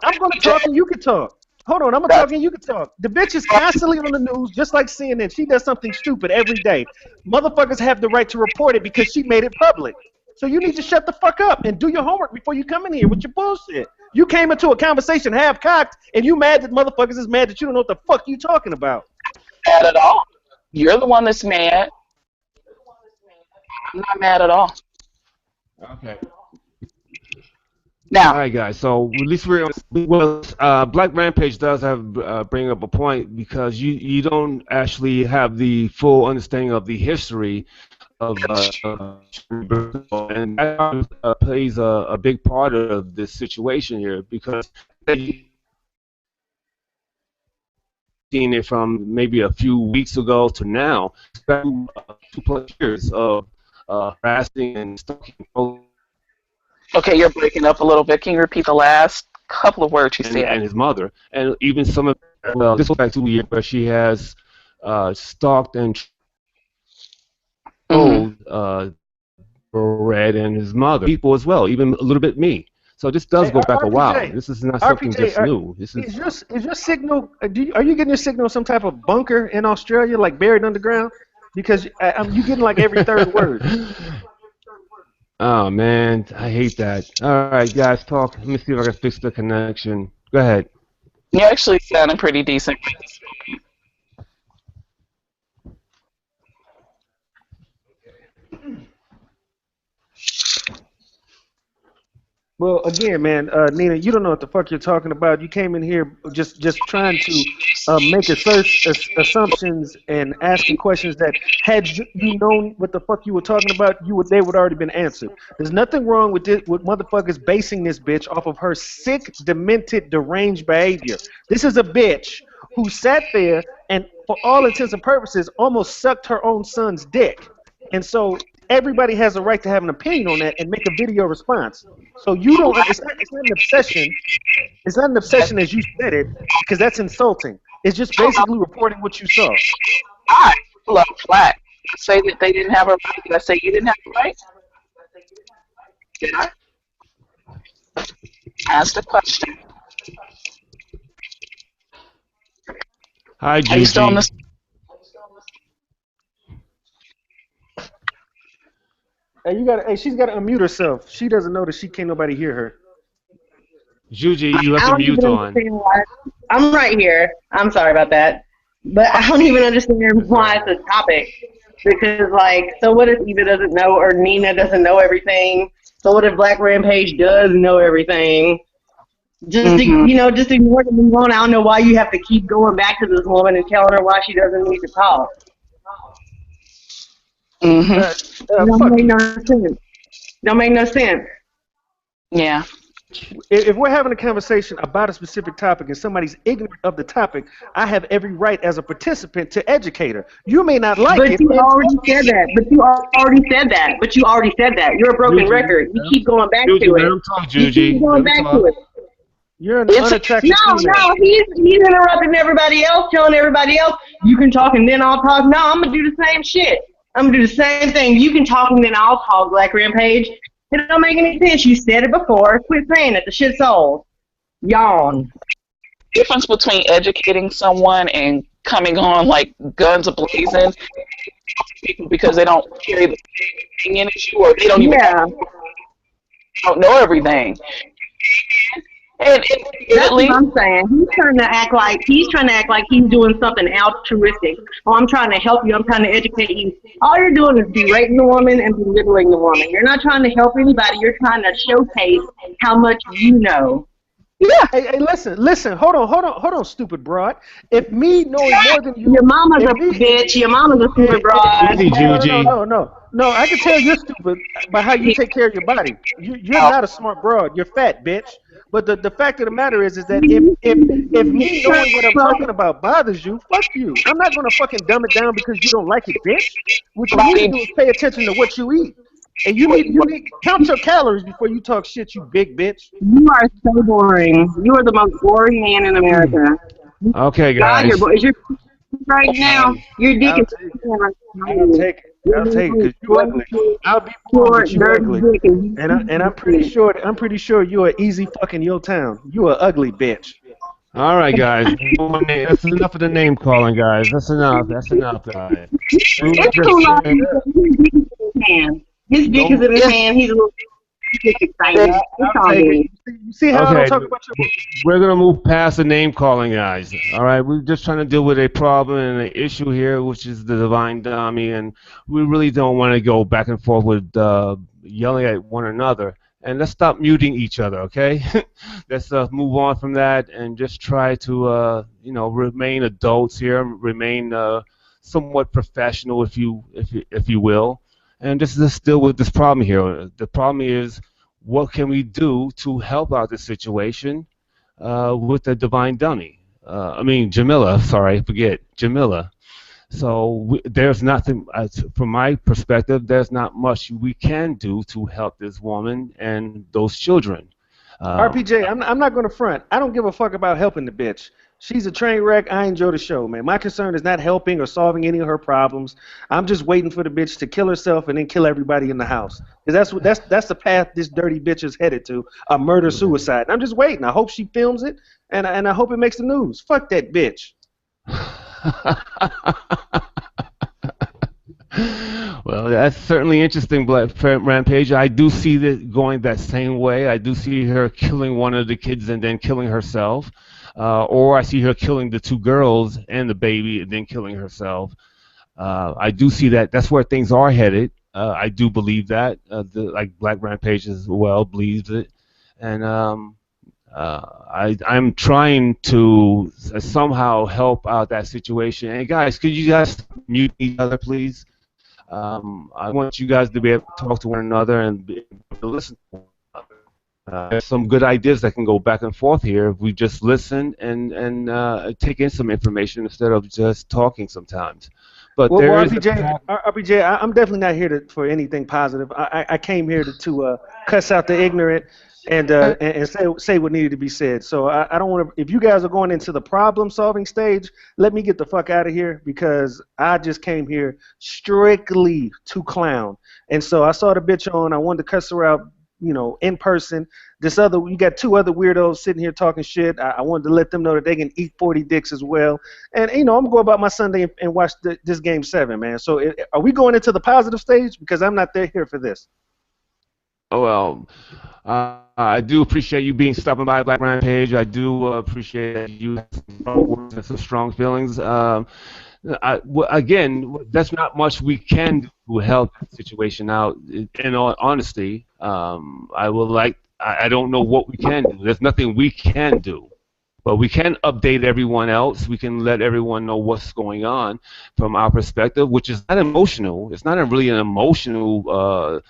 I'm going to talk and you can talk. Hold on. I'm going to talk and you can talk. The bitch is constantly on the news just like CNN. She does something stupid every day. Motherfuckers have the right to report it because she made it public. So you need to shut the fuck up and do your homework before you come in here with your bullshit. You came into a conversation half-cocked, and you mad that motherfuckers is mad that you don't know what the fuck you talking about. Mad at all. You're the one that's mad. I'm not mad at all. Okay. Now. All right, guys. So at least Black Rampage does have bring up a point because you don't actually have the full understanding of the history of and that plays a big part of this situation here because they've seen it from maybe a few weeks ago to now, 2+ years of harassing and stalking. Okay, you're breaking up a little bit. Can you repeat the last couple of words you said? And his mother, and even some of this goes back to a year where she has stalked and told Red and his mother, people as well, even a little bit me. So this does go back a while. RPJ, This is not something just new. This is your signal? Are you getting your signal in some type of bunker in Australia, like buried underground? Because you getting like every third word. Oh man, I hate that. All right, guys, talk. Let me see if I can fix the connection. Go ahead. You actually sounding pretty decent. Well, again, man, Nina, you don't know what the fuck you're talking about. You came in here just trying to make assumptions and asking questions that had you known what the fuck you were talking about, they would already been answered. There's nothing wrong with this, with motherfuckers basing this bitch off of her sick, demented, deranged behavior. This is a bitch who sat there and, for all intents and purposes, almost sucked her own son's dick. And so everybody has a right to have an opinion on that and make a video response. So you don't. It's not an obsession. It's not an obsession as you said it, because that's insulting. It's just basically reporting what you saw. I love flat. I say that they didn't have a right. Did I say you didn't have a right? Did I? Ask the question. Hi, Are you still on Gigi. this? Hey, she's got to unmute herself. She doesn't know that she can't nobody hear her. Juji, you have I to don't mute even on. understand why. I'm right here. I'm sorry about that. But I don't even understand why it's a topic. Because, like, so what if Eva doesn't know or Nina doesn't know everything? So what if Black Rampage does know everything? Just, just ignore it and move on. I don't know why you have to keep going back to this woman and telling her why she doesn't need to talk. Don't make no sense. Don't make no sense. Yeah. If we're having a conversation about a specific topic and somebody's ignorant of the topic, I have every right as a participant to educate her. You may not like it. But you already said that. But you already said that. You're a broken record. You keep going back to it. Let him talk, You keep going back to it. You're an unattractive female. No, he's interrupting everybody else, telling everybody else, you can talk and then I'll talk. No, I'm going to do the same shit. I'm going to do the same thing. You can talk and then I'll talk, Black Rampage. It don't make any sense. You said it before. Quit saying it. The shit's old. Yawn. Difference between educating someone and coming on like guns a-blazing because they don't carry the same opinion as you, or they don't even don't know everything. And that's what I'm saying. He's trying to act like he's doing something altruistic. Oh, I'm trying to help you. I'm trying to educate you. All you're doing is berating the woman and belittling the woman. You're not trying to help anybody. You're trying to showcase how much you know. Yeah. Hey, listen. Hold on, stupid broad. If me knowing more than you, your mama's a bitch. Your mama's a stupid broad. No. I can tell you're stupid by how you take care of your body. You're not a smart broad. You're fat, bitch. But the fact of the matter is that if me knowing what I'm talking about bothers you, fuck you. I'm not gonna fucking dumb it down because you don't like it, bitch. What you need to do is pay attention to what you eat. And you need count your calories before you talk shit, you big bitch. You are so boring. You are the most boring man in America. Okay, guys. Is your right now? Your dick is. I'll take it. I'll take it because you ugly. I'll be bored, but you ugly. And I'm pretty sure you're an easy fucking your town. You an ugly bitch. All right, guys. That's enough of the name calling, guys. That's enough, guys. His dick is in his hand. He's a little excited. You see how I don't talk about your... We're gonna move past the name calling, guys. All right, we're just trying to deal with a problem and an issue here, which is the divine dummy, and we really don't want to go back and forth with yelling at one another. And let's stop muting each other, okay? Let's move on from that and just try to, remain adults here, remain somewhat professional, if you will. And just deal with this problem here. The problem is, what can we do to help out this situation with the divine dummy? Jamila. Sorry, Jamila. So there's nothing, from my perspective, there's not much we can do to help this woman and those children. RPJ, I'm not going to front. I don't give a fuck about helping the bitch. She's a train wreck. I enjoy the show, man. My concern is not helping or solving any of her problems. I'm just waiting for the bitch to kill herself and then kill everybody in the house. Because that's the path this dirty bitch is headed to, a murder suicide. And I'm just waiting. I hope she films it, and I hope it makes the news. Fuck that bitch. Well, that's certainly interesting, Black Rampage. I do see it going that same way. I do see her killing one of the kids and then killing herself. Or I see her killing the two girls and the baby and then killing herself. I do see that. That's where things are headed. I do believe that. Like Black Rampage as well believes it. And I'm trying to somehow help out that situation. And guys, could you guys mute each other, please? I want you guys to be able to talk to one another and be able to listen to one another. There's some good ideas that can go back and forth here if we just listen and take in some information instead of just talking sometimes. But well, there is RPJ, I'm definitely not here for anything positive. I came here to cuss out the ignorant and say what needed to be said. So I don't want to. If you guys are going into the problem-solving stage, let me get the fuck out of here because I just came here strictly to clown. And so I saw the bitch on. I wanted to cuss her out, in person. You got two other weirdos sitting here talking shit. I wanted to let them know that they can eat 40 dicks as well. And I'm gonna go about my Sunday and watch this Game 7, man. So are we going into the positive stage? Because I'm not here for this. Oh, well, I do appreciate you stopping by Black Rampage. I do appreciate that you have some strong words and some strong feelings. Again, there's not much we can do to help the situation out. In all honesty, I don't know what we can do. There's nothing we can do. But we can update everyone else. We can let everyone know what's going on from our perspective, which is not emotional. It's not really an emotional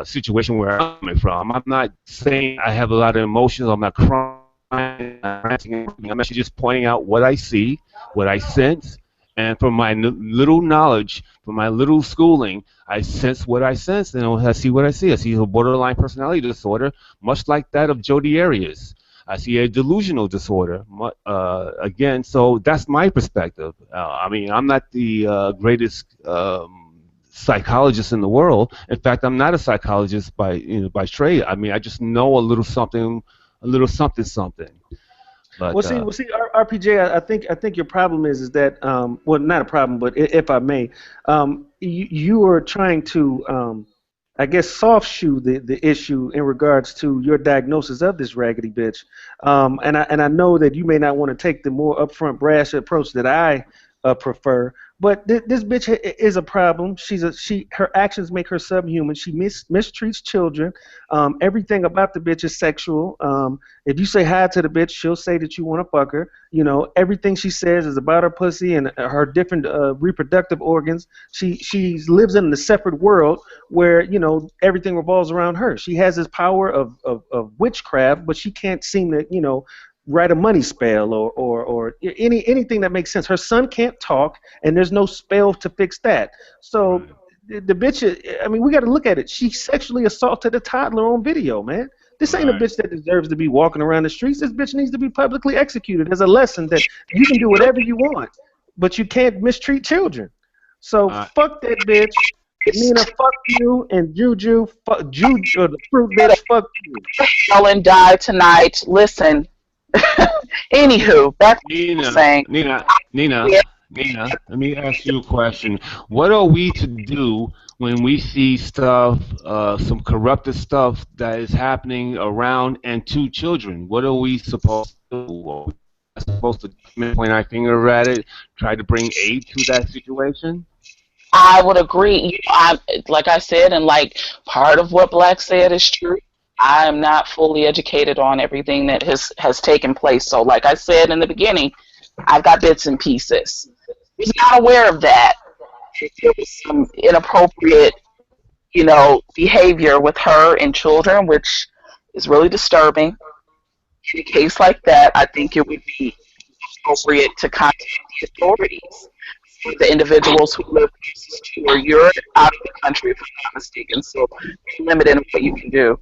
situation where I'm coming from. I'm not saying I have a lot of emotions. I'm not crying. I'm actually just pointing out what I see, what I sense, and from my little knowledge, from my little schooling, I sense what I sense, and I see what I see. I see a borderline personality disorder, much like that of Jodi Arias. I see a delusional disorder. Again, so that's my perspective. I mean, I'm not the greatest psychologist in the world. In fact, I'm not a psychologist by trade. I mean, I just know a little something. But, see, RPJ, I think your problem is that well, not a problem, but if I may, you are trying to I guess soft shoe the issue in regards to your diagnosis of this raggedy bitch, and I know that you may not want to take the more upfront brash approach that I prefer. But this bitch is a problem. Her actions make her subhuman. She mistreats children. Everything about the bitch is sexual. If you say hi to the bitch, she'll say that you want to fuck her. Everything she says is about her pussy and her different reproductive organs. She lives in a separate world where everything revolves around her. She has this power of witchcraft, but she can't seem to write a money spell or anything that makes sense. Her son can't talk, and there's no spell to fix that. So the bitch, I mean, we got to look at it. She sexually assaulted a toddler on video, man. This ain't a bitch that deserves to be walking around the streets. This bitch needs to be publicly executed as a lesson that you can do whatever you want, but you can't mistreat children. So fuck that bitch. Nina, fuck you, and Juju, fuck Juju, or the fruit bitch, fuck you. Ellen died tonight. Listen. Anywho, that's what I'm saying. Nina, let me ask you a question. What are we to do when we see stuff, some corrupted stuff that is happening around and to children? What are we supposed to do? Are we supposed to point our finger at it, try to bring aid to that situation? I would agree. Like I said, and like part of what Black said is true. I am not fully educated on everything that has taken place. So like I said in the beginning, I've got bits and pieces. He's not aware of that. There was some inappropriate, behavior with her and children, which is really disturbing. In a case like that, I think it would be appropriate to contact the authorities. The individuals who live closest to, or you're out of the country, if I'm not mistaken, so you're limited in what you can do.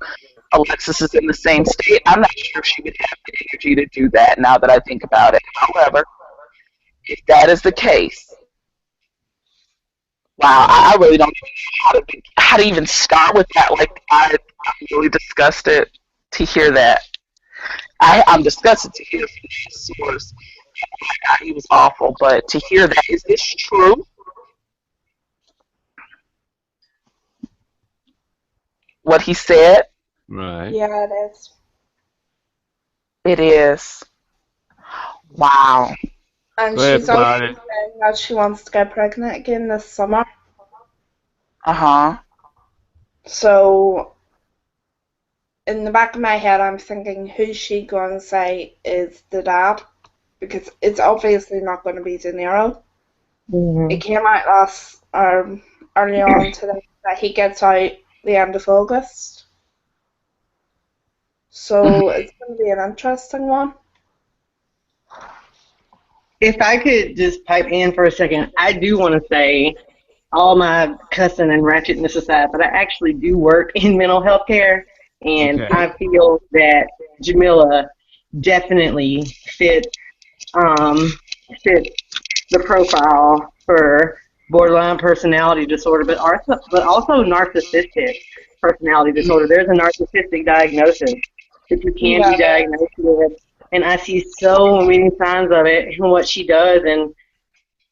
Alexis is in the same state. I'm not sure if she would have the energy to do that now that I think about it. However, if that is the case, wow, I really don't know how to even start with that. Like, I'm really disgusted to hear that. I'm disgusted to hear from the source. Oh my God, he was awful. But to hear that, is this true? What he said? Right. Yeah, it is. It is. Wow. And Go ahead she's also about it. saying that she wants to get pregnant again this summer. Uh-huh. So, in the back of my head, I'm thinking, who's she going to say is the dad? Because it's obviously not going to be De Niro. Mm-hmm. It came out early on today that he gets out the end of August. So, it's going to be an interesting one. If I could just pipe in for a second, I do want to say, all my cussing and ratchetness aside, but I actually do work in mental health care, and Okay. I feel that Jamila definitely fit fit the profile for borderline personality disorder, but also narcissistic personality disorder. There's a narcissistic diagnosis that you can be diagnosed with, and I see so many signs of it in what she does, and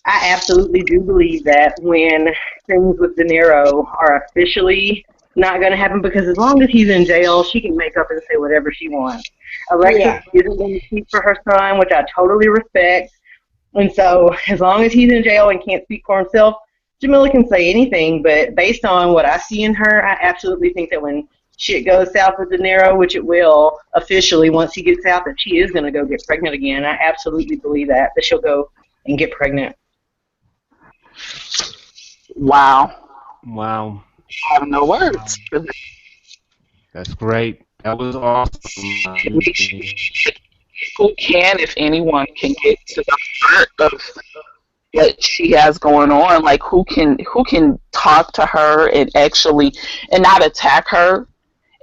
I absolutely do believe that when things with De Niro are officially not going to happen, because as long as he's in jail, she can make up and say whatever she wants. Alexis isn't going to speak for her son, which I totally respect. And so as long as he's in jail and can't speak for himself, Jamila can say anything. But based on what I see in her, I absolutely think that when shit goes south with De Niro, which it will officially once he gets out, that she is going to go get pregnant again. I absolutely believe that she'll go and get pregnant. Wow. Wow. I have no words for that. That's great. That was awesome. Who can, if anyone, can get to the heart of what she has going on? Like, who can talk to her and actually, and not attack her,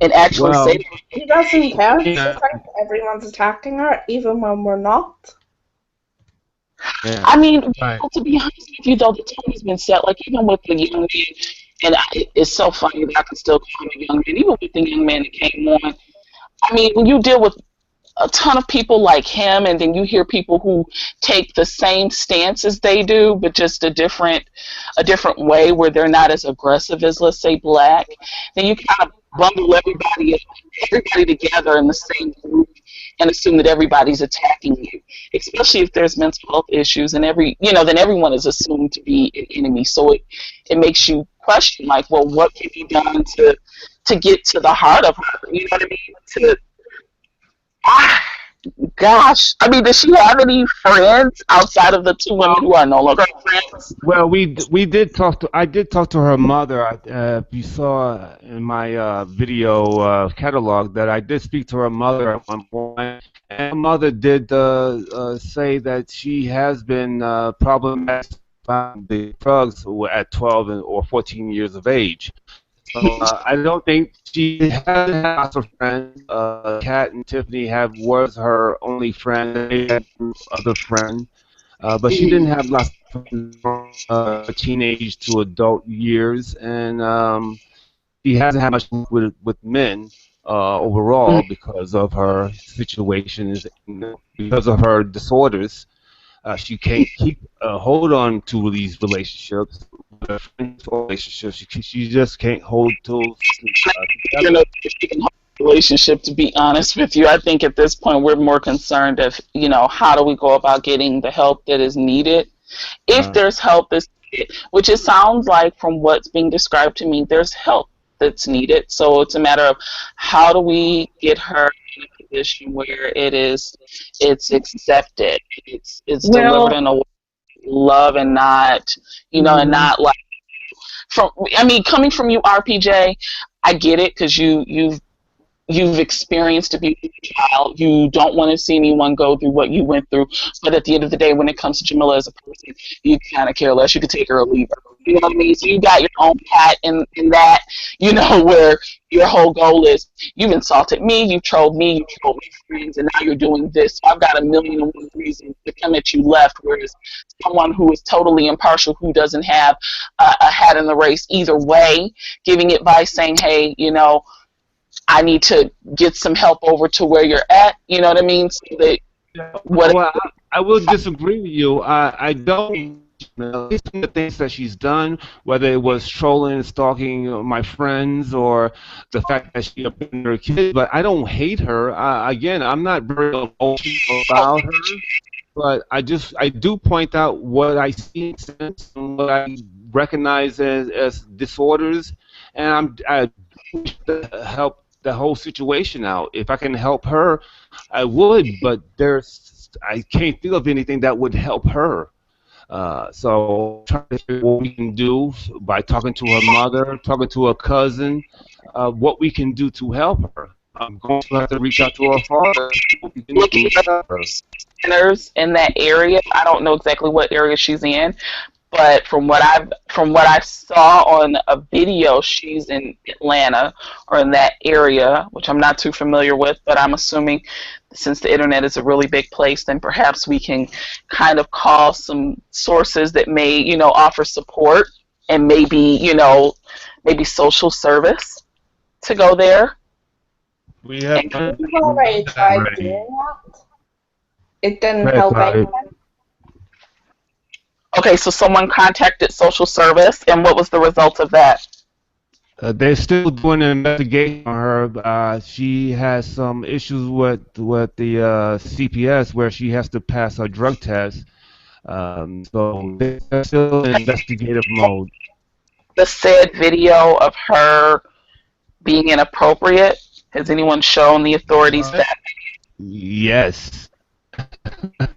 and actually say, She doesn't care. She Yeah. thinks everyone's attacking her, even when we're not. Yeah. I mean, Right. to be honest with you, though, the tone has been set. Like, even with the young man, and it's so funny that I can still call him a young man, even with the young man that came on. I mean, when you deal with a ton of people like him, and then you hear people who take the same stance as they do, but just a different way, where they're not as aggressive as, let's say, Black. Then you kind of bundle everybody together in the same group and assume that everybody's attacking you, especially if there's mental health issues, and then everyone is assumed to be an enemy. So it makes you question, like, well, what can be done to get to the heart of her? You know what I mean? Gosh, I mean, does she have any friends outside of the two women who are no longer friends? Well, I did talk to her mother. If you saw in my video catalog that I did speak to her mother at one point, and her mother did say that she has been problematic about the drugs at 12 or 14 years of age. So I don't think she has lots of friends. Kat and Tiffany was her only friend. They had other friends. But she didn't have lots of friends from teenage to adult years, and she hasn't had much with men overall because of her situations, because of her disorders. She can't keep hold on to these relationships, relationships. She just can't hold to together. Relationship, to be honest with you. I think at this point we're more concerned of, how do we go about getting the help that is needed, if there's help that's needed, which it sounds like from what's being described to me, there's help that's needed. So it's a matter of how do we get her in a position where it's accepted, it's delivered in a way of love, and not, and not like coming from you, RPJ, I get it, because you've experienced abuse as a child. You don't want to see anyone go through what you went through. But at the end of the day, when it comes to Jamila as a person, you kind of care less. You could take her or leave her. You know what I mean? So you got your own pat in that, where your whole goal is you've insulted me, you trolled my friends, and now you're doing this. So I've got a million and one reasons to come at you left, whereas someone who is totally impartial, who doesn't have a hat in the race either way, giving advice saying, hey, I need to get some help over to where you're at. You know what I mean? So that Well, I will disagree with you. I don't. Some of the things that she's done, whether it was trolling, stalking my friends, or the fact that she abandoned her kids, but I don't hate her. Again, I'm not very emotional about her, but I do point out what I see in sense and what I recognize as disorders, and I wish to help the whole situation out. If I can help her, I would, but I can't think of anything that would help her. So trying to figure what we can do by talking to her mother, talking to her cousin, what we can do to help her. I'm going to have to reach out to her father. What we can do to help her. centers in that area. I don't know exactly what area she's in, but from what I saw on a video, she's in Atlanta or in that area, which I'm not too familiar with, but I'm assuming since the internet is a really big place, then perhaps we can kind of call some sources that may, offer support and maybe social service to go there. We have We've already tried doing that. It didn't help anyone. Okay, so someone contacted social service, and what was the result of that? They're still doing an investigation on her. She has some issues with the CPS where she has to pass her drug test. So they're still in investigative mode. The said video of her being inappropriate, has anyone shown the authorities that? Yes.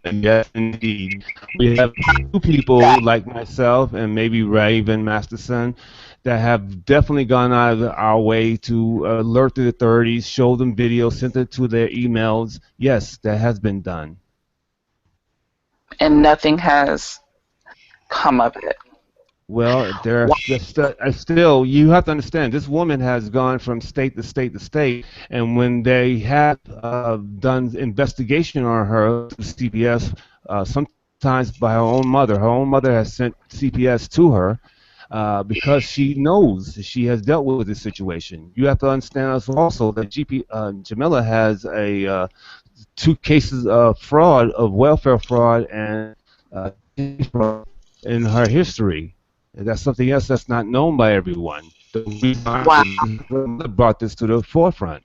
Yes, indeed. We have two people like myself and maybe Raven Masterson that have definitely gone out of our way to alert the authorities, show them videos, sent it to their emails. Yes, that has been done. And nothing has come of it. Well, still, you have to understand, this woman has gone from state to state to state, and when they have done investigation on her, CPS, sometimes by her own mother has sent CPS to her because she knows she has dealt with this situation. You have to understand also that Jamila has two cases of fraud, of welfare fraud and fraud in her history. And that's something else that's not known by everyone. The reason I brought this to the forefront.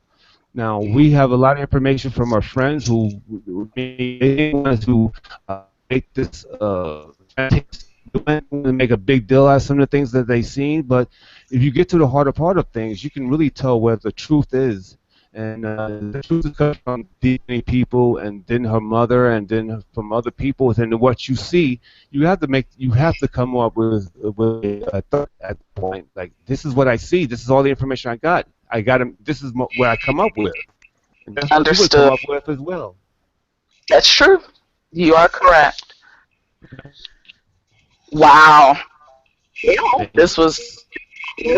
Now, we have a lot of information from our friends who make this make a big deal out of some of the things that they've seen, but if you get to the heart of things, you can really tell where the truth is. And the truth comes from many people, and then her mother, and then from other people. And what you see, you have to come up with a thought at the point. Like, this is what I see. This is all the information I got. This is what I come up with. And that's what you would come up with as well. That's true. You are correct. Wow. Yeah, this was.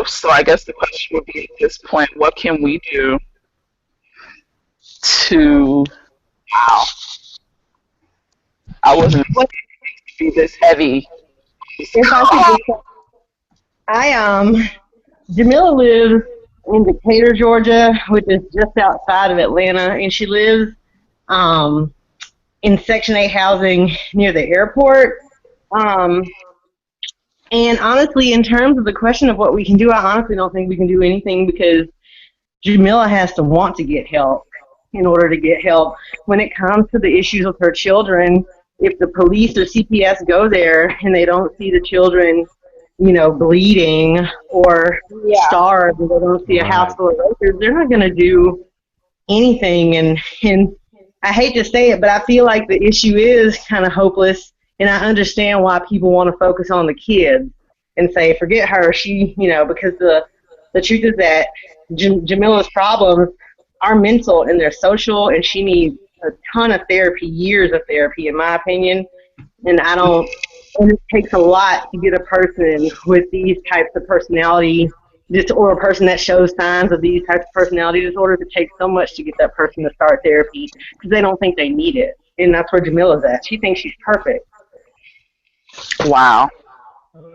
So I guess the question would be at this point, what can we do to, wow, I wasn't expecting it to be this heavy. If I could Jamila lives in Decatur, Georgia, which is just outside of Atlanta, and she lives in Section 8 housing near the airport. And honestly, in terms of the question of what we can do, I honestly don't think we can do anything because Jamila has to want to get help in order to get help. When it comes to the issues with her children, if the police or CPS go there and they don't see the children, bleeding or starved, or they don't see a house full of records, they're not going to do anything. And I hate to say it, but I feel like the issue is kind of hopeless, and I understand why people want to focus on the kids and say, forget her, because the truth is that Jamila's problems are mental and they're social, and she needs a ton of therapy, years of therapy, in my opinion. And I don't And it takes a lot to get a person with these types of personality or a person that shows signs of these types of personality disorders. It takes so much to get that person to start therapy because they don't think they need it. And that's where Jamila's at. She thinks she's perfect. Wow.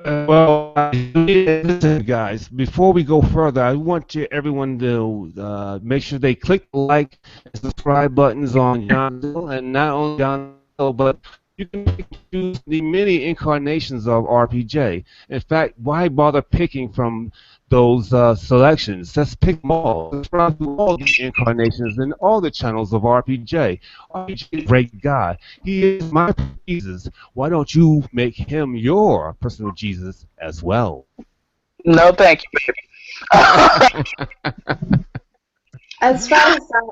Well, listen, guys. Before we go further, I want everyone to make sure they click the like and subscribe buttons on John Dill, and not only John Dill, but you can choose the many incarnations of RPJ. In fact, why bother picking from those selections? Let's pick them all. Subscribe to all the incarnations and all the channels of RPJ. RPJ is a great guy. He is my Jesus. Why don't you make him your personal Jesus as well? No, thank you. As far as that,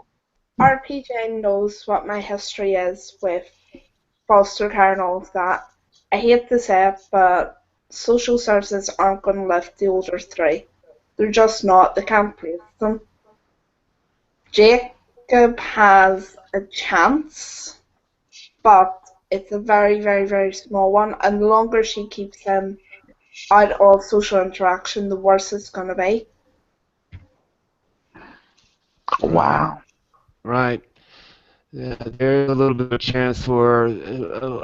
RPJ knows what my history is with foster care and all of that. I hate to say it, but social services aren't going to lift the older three. They're just not. They can't place them. Jacob has a chance, but it's a very, very, very small one. And the longer she keeps him out of social interaction, the worse it's going to be. Wow. Right. Yeah, there's a little bit of chance for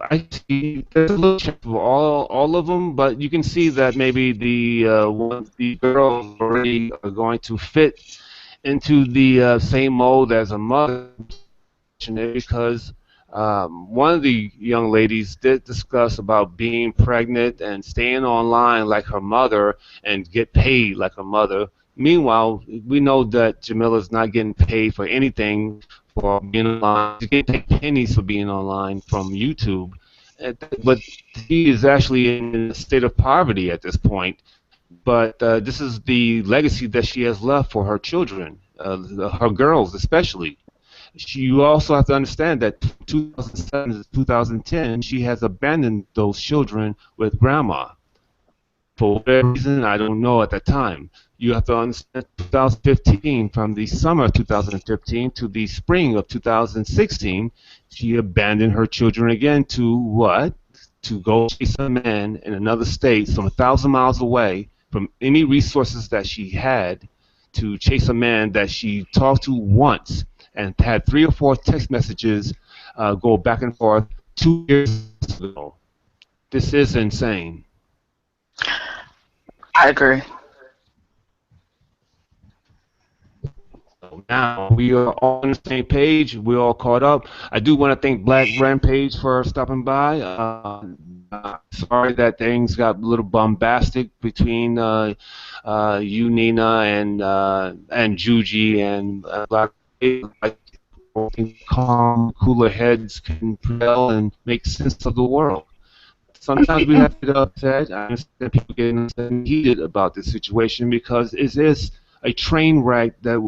I see there's a little chance for all of them, but you can see that maybe the girls already are going to fit into the same mold as a mother, because one of the young ladies did discuss about being pregnant and staying online like her mother and get paid like her mother. Meanwhile, we know that Jamila's not getting paid for anything for being online. She's getting paid pennies for being online from YouTube. But she is actually in a state of poverty at this point. But this is the legacy that she has left for her children, her girls especially. You also have to understand that 2007 to 2010, she has abandoned those children with grandma. For whatever reason, I don't know at that time. You have to understand 2015, from the summer of 2015 to the spring of 2016, she abandoned her children again to what? To go chase a man in another state, some 1,000 miles away from any resources that she had, to chase a man that she talked to once and had 3 or 4 text messages go back and forth 2 years ago. This is insane. I agree. So now we are all on the same page. We're all caught up. I do want to thank Black Rampage for stopping by. Sorry that things got a little bombastic between you, Nina, and Juji and Black. Like, calm, cooler heads can prevail and make sense of the world. Sometimes we have to get upset. I understand people getting upset and heated about this situation because it is a train wreck that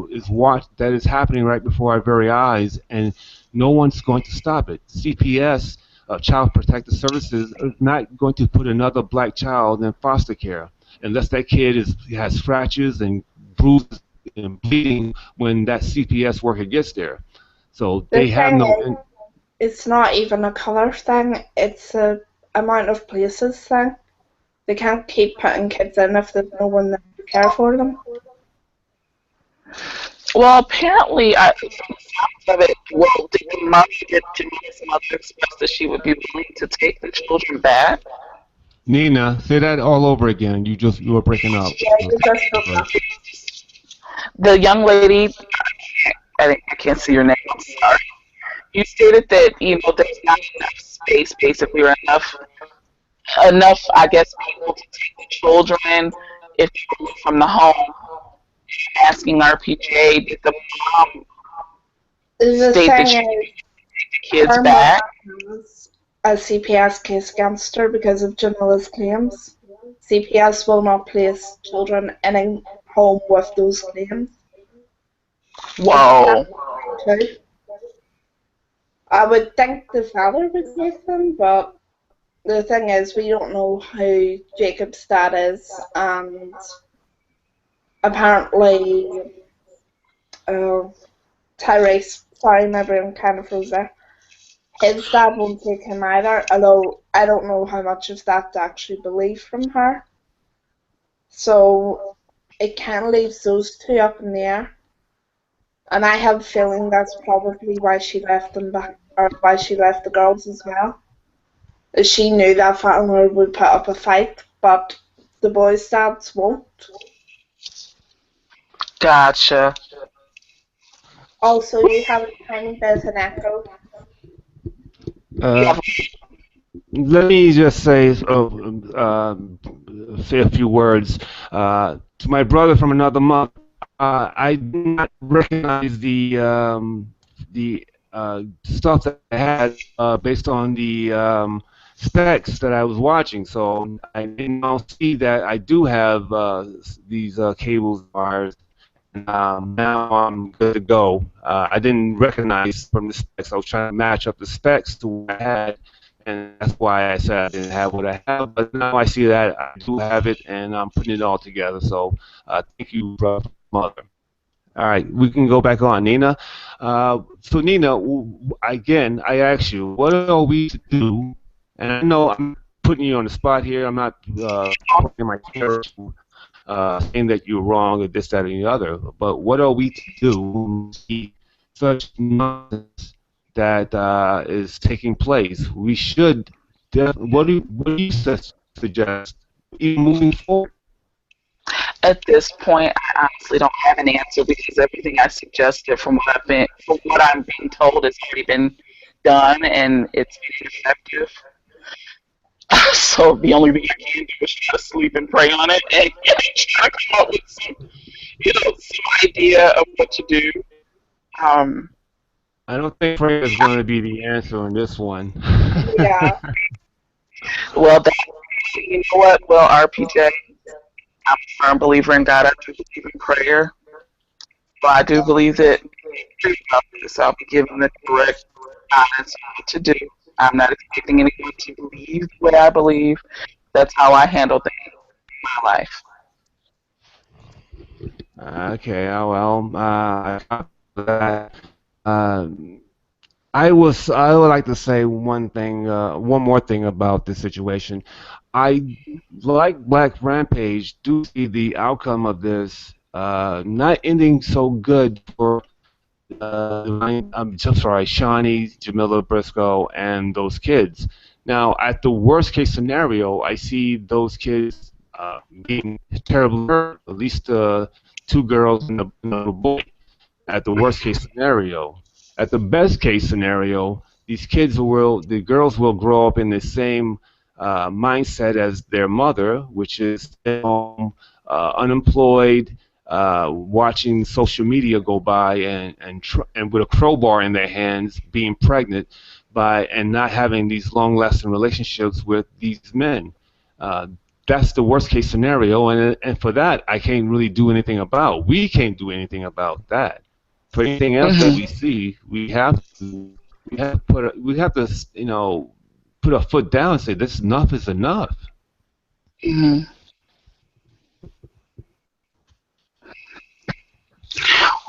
is happening right before our very eyes, and no one's going to stop it. CPS, Child Protective Services, is not going to put another black child in foster care unless that kid has scratches and bruises and bleeding when that CPS worker gets there. So The they have thing no. is, it's not even a colour thing, it's a amount of places thing. They can't keep putting kids in if there's no one there to care for them. Well, apparently, from the sounds of it, well, did Jamila's mother express that she would be willing to take the children back? Nina, say that all over again. You were breaking up. Yeah, you just broke up. The young lady, I can't see your name, I'm sorry. You stated that, there's not enough space, basically, or enough, I guess, people to take the children if they were moved from the home. Asking RPJ, did the mom The state that she thing would is, take the kids her back? mother has a CPS case against her because of Jamila's claims. CPS will not place children in a home with those claims. Whoa. Too. I would think the father would take them, but the thing is, we don't know how Jacob's dad is, and apparently, Tyrese, sorry, my brain kind of froze there. his dad won't take him either, although I don't know how much of that to actually believe from her. So it kind of leaves those two up in the air. And I have a feeling that's probably why she left them back, or why she left the girls as well. She knew that Father would put up a fight, but the boys' dads won't. Gotcha. Also, you have a tiny bit of an echo. Uh, let me just say a few words to my brother from another mother. I did not recognize the stuff that I had based on the specs that I was watching. So I now see that I do have these cables wires. Now I'm good to go. I didn't recognize from the specs. I was trying to match up the specs to what I had, and that's why I said I didn't have what I have. But now I see that I do have it, and I'm putting it all together. So thank you, brother, mother. All right, we can go back on. Nina. So, Nina, again, I ask you, what are we to do? And I know I'm putting you on the spot here. I'm not pointing my character saying that you're wrong or this, that, or the other. But what are we to do when we see such nonsense that is taking place? We should. What do you suggest? Even moving forward. At this point, I honestly don't have an answer because everything I suggested, from what I'm being told, has already been done and it's been effective. So the only thing I can do is try to sleep and pray on it and try to come up with some idea of what to do. I don't think prayer is going to be the answer on this one. Yeah. Well, you know what? Well, RPJ, I'm a firm believer in God. I do believe in prayer. So I do believe that about this, I'll be given the correct guidance on what to do. I'm not expecting anyone to believe what I believe. That's how I handle things in my life. Okay, well, uh, I would like to say one more thing about this situation. I, like Black Rampage, do see the outcome of this not ending so good for I'm so sorry, Chonnie, Jamila, Briscoe, and those kids. Now, at the worst case scenario, I see those kids being terribly hurt. At least two girls and a boy. At the worst case scenario. At the best case scenario, the girls will grow up in the same mindset as their mother, which is stay home, unemployed, watching social media go by and with a crowbar in their hands, being pregnant and not having these long-lasting relationships with these men. Uh, that's the worst case scenario, and for that I can't really do anything about. We can't do anything about that. For anything else that we see, we have to put a foot down and say this enough is enough. Mm-hmm.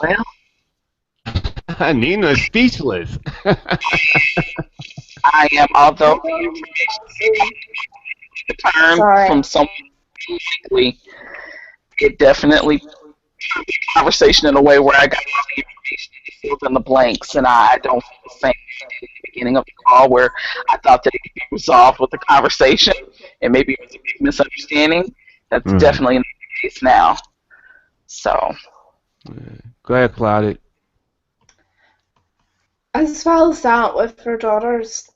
Well, Nina is speechless. I am, although the information returned from someone likely, it definitely turned the conversation in a way where I got all the information and it filled in the blanks, and I don't feel the same at the beginning of the call where I thought that it could be resolved with the conversation, and maybe it was a big misunderstanding. That's definitely not the case now. So. Go ahead, Claudia. As well as that, with her daughters,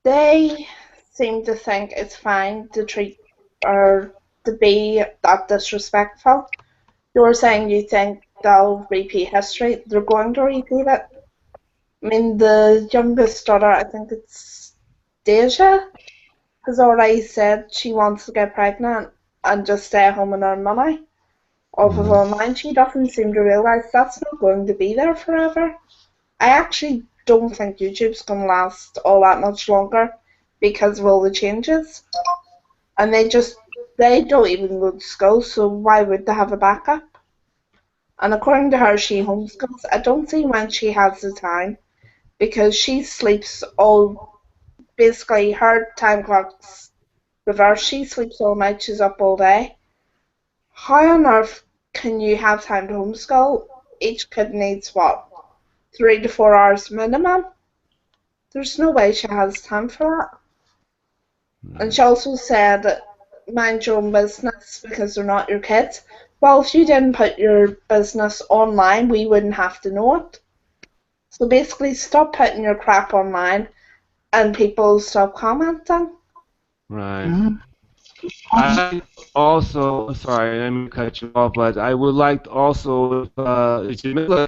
they seem to think it's fine to treat or to be that disrespectful. You're saying you think they'll repeat history. They're going to repeat it. I mean, the youngest daughter, I think it's Deja, has already said she wants to get pregnant and just stay at home and earn money off of online. She doesn't seem to realise that's not going to be there forever. I actually don't think YouTube's going to last all that much longer because of all the changes. And they don't even go to school, so why would they have a backup? And according to her, she homeschools. I don't see when she has the time because she sleeps all, basically her time clock's reversed. She sleeps all night, she's up all day. How on earth can you have time to homeschool? Each kid needs what? 3 to 4 hours minimum? There's no way she has time for that. And she also said, mind your own business because they're not your kids. Well, if you didn't put your business online, we wouldn't have to know it. So basically, stop putting your crap online and people stop commenting. Right. Mhm. I also, sorry, I didn't cut you off, but I would like to also, if Jamila,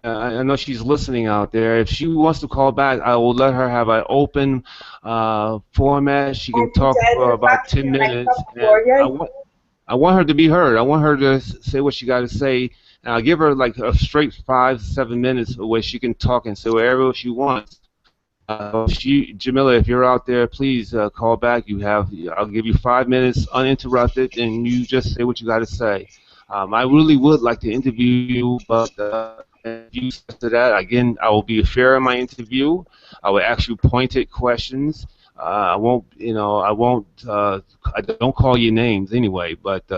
I know she's listening out there. If she wants to call back, I will let her have an open format. She can And talk for there's about actually 10 a link minutes, up and for you. I want her to be heard. I want her to say what she got to say, and I'll give her like a straight 5, 7 minutes where she can talk and say whatever she wants. Jamila, if you're out there, please call back. I'll give you 5 minutes uninterrupted, and you just say what you got to say. I really would like to interview you, but if you said to that, again, I will be fair in my interview. I will ask you pointed questions. I won't, I don't call you names anyway, but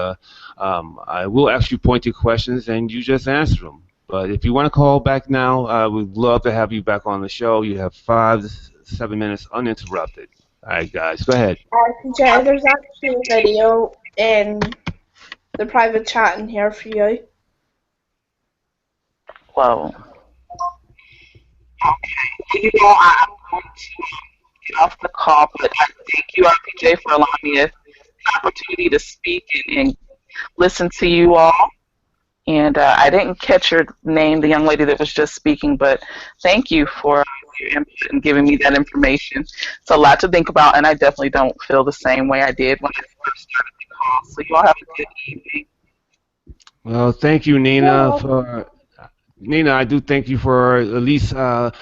I will ask you pointed questions, and you just answer them. But if you want to call back now, I would love to have you back on the show. You have 5 to 7 minutes uninterrupted. All right, guys, go ahead. Jay, there's actually a video in the private chat in here for you. Whoa. Okay. You know, I'm going to get off the call, but I thank you, RPJ, for allowing me an opportunity to speak and listen to you all. And I didn't catch your name, the young lady that was just speaking, but thank you for your input and giving me that information. It's a lot to think about, and I definitely don't feel the same way I did when I first started the call. So you all have a good evening. Well, thank you, Nina. Nina, I do thank you for at least giving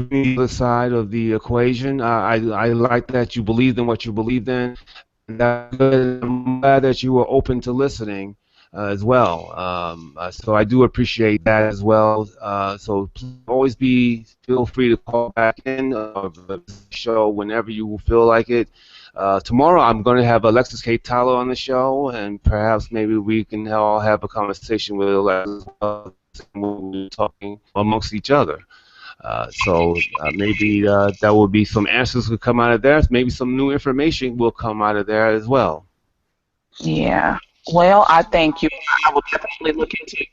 me the other side of the equation. I like that you believed in what you believed in. And that's good. I'm glad that you were open to listening as well. So I do appreciate that as well. So please always feel free to call back in the show whenever you feel like it. Tomorrow I'm going to have Alexis K. Tyler on the show, and perhaps maybe we can all have a conversation with Alexis when we're talking amongst each other. So maybe that will be some answers will come out of there. Maybe some new information will come out of there as well. Yeah. Well, I thank you. I will definitely look into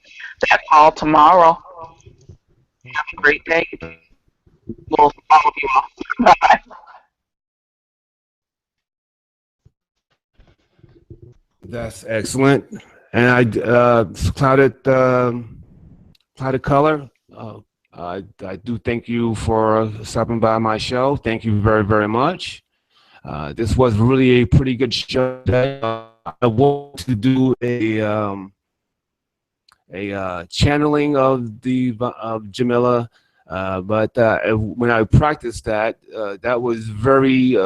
that call tomorrow. Have a great day. Well, all of you all. Bye. That's excellent. And Clouded Color. I do thank you for stopping by my show. Thank you very, very much. This was really a pretty good show today. I want to do a channeling of Jamila, but when I practiced that, that was very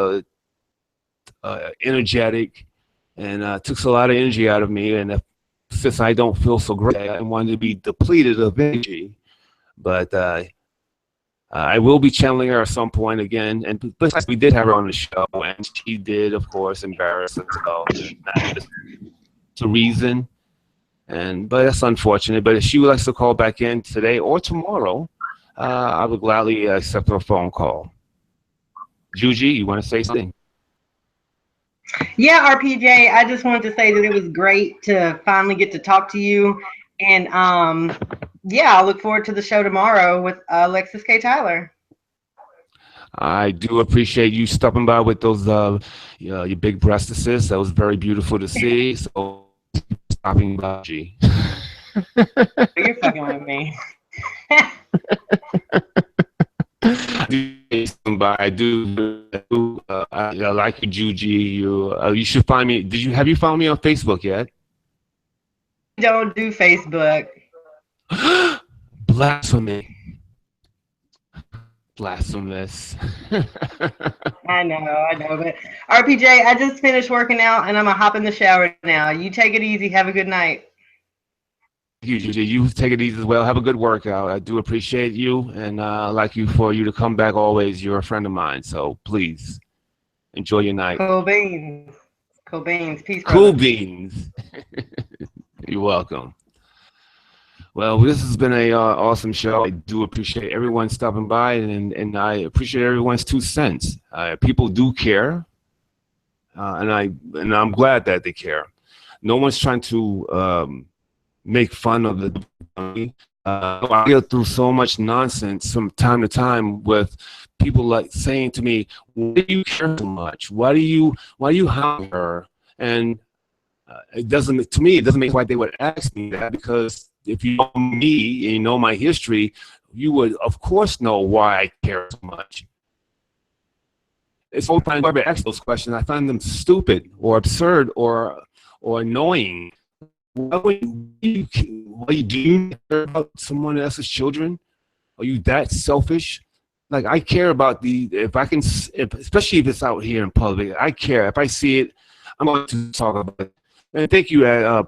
energetic, and took a lot of energy out of me. And since I don't feel so great, I wanted to be depleted of energy. But I will be channeling her at some point again. And besides, we did have her on the show, and she did, of course, embarrass herself to reason. But that's unfortunate. But if she would like to call back in today or tomorrow, I would gladly accept her phone call. Juji, you want to say something? Yeah, RPJ, I just wanted to say that it was great to finally get to talk to you. And yeah, I look forward to the show tomorrow with Alexis K. Tyler. I do appreciate you stopping by with those your big breastises. That was very beautiful to see. So stopping by, G. You're fucking with me. I like you, Juji. You should find me. Have you found me on Facebook yet? Don't do Facebook. Blasphemy. Blasphemous. I know, but RPJ, I just finished working out and I'm gonna hop in the shower now. You take it easy. Have a good night. you, Judy. You take it easy as well. Have a good workout. I do appreciate you, and I'd like for you to come back always. You're a friend of mine, so please enjoy your night. Cool beans. Cool beans. Peace, Cool brother. beans. You're welcome. Well, this has been a awesome show. I do appreciate everyone stopping by, and I appreciate everyone's 2 cents. People do care, and I'm glad that they care. No one's trying to make fun of the. I go through so much nonsense from time to time with people like saying to me, "Why do you care so much? Why do you hound her?" And it doesn't. To me, it doesn't make why they would ask me that, because if you know me and you know my history, you would of course know why I care so much. It's the whole time I ask those questions, I find them stupid or absurd or annoying. Why do you care about someone else's children? Are you that selfish? Like, I care about especially if it's out here in public. I care. If I see it, I'm going to talk about it. And thank you,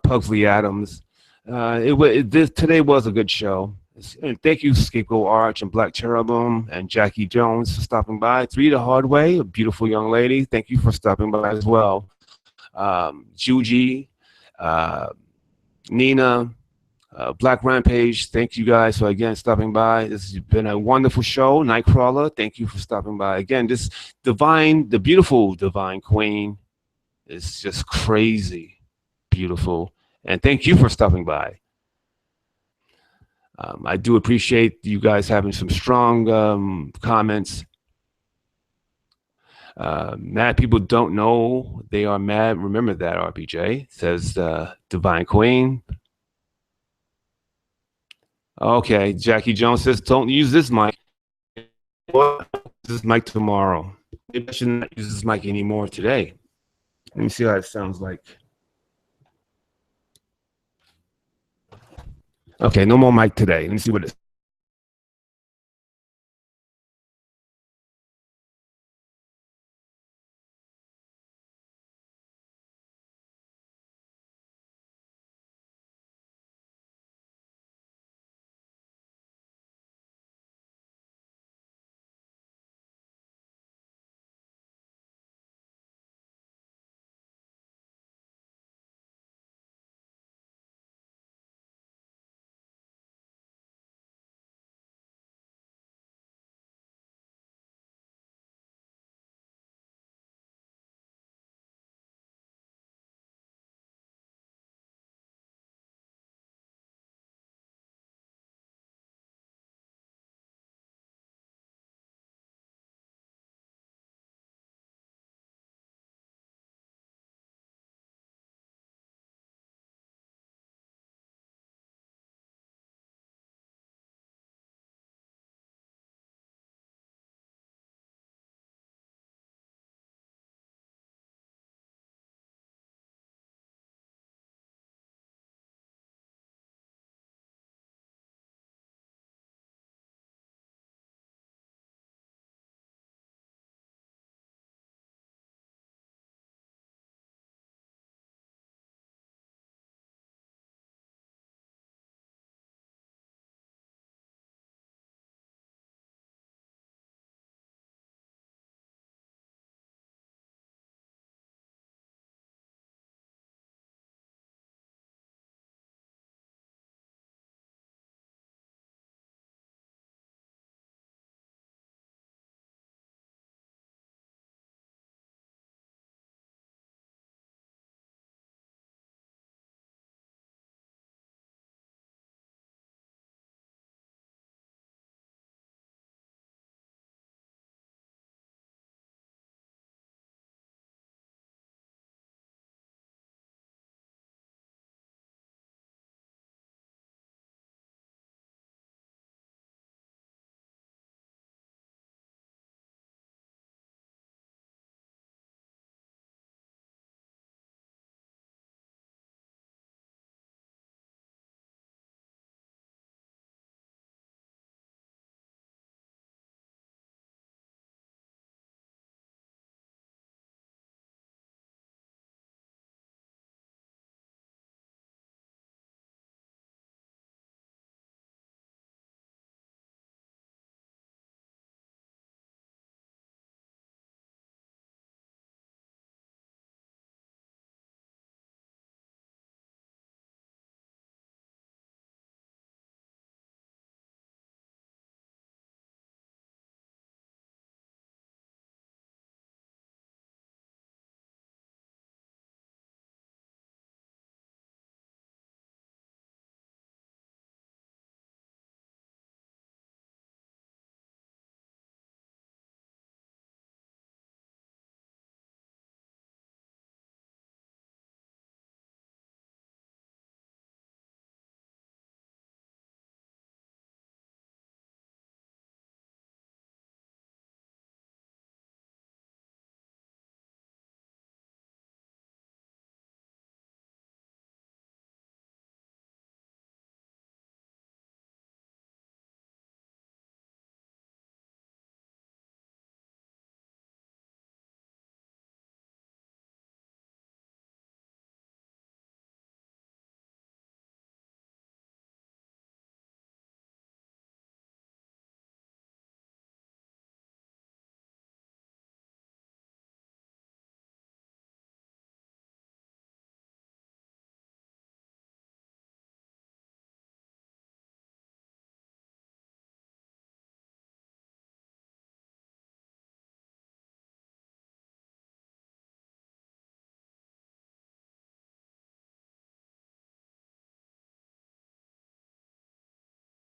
Pugsley Adams. Today was a good show. And thank you, Scapegoat Arch and Black Cherubim and Jackie Jones for stopping by. Three the Hard Way, a beautiful young lady. Thank you for stopping by as well. Juji, Nina, Black Rampage, thank you guys for again stopping by. This has been a wonderful show. Nightcrawler, thank you for stopping by. Again, the beautiful Divine Queen is just crazy beautiful. And thank you for stopping by. I do appreciate you guys having some strong comments. Mad people don't know they are mad. Remember that, RPJ, says Divine Queen. Okay, Jackie Jones says, don't use this mic. This mic tomorrow. Maybe I should not use this mic anymore today. Let me see how it sounds like. Okay, no more mic today. Let me see what it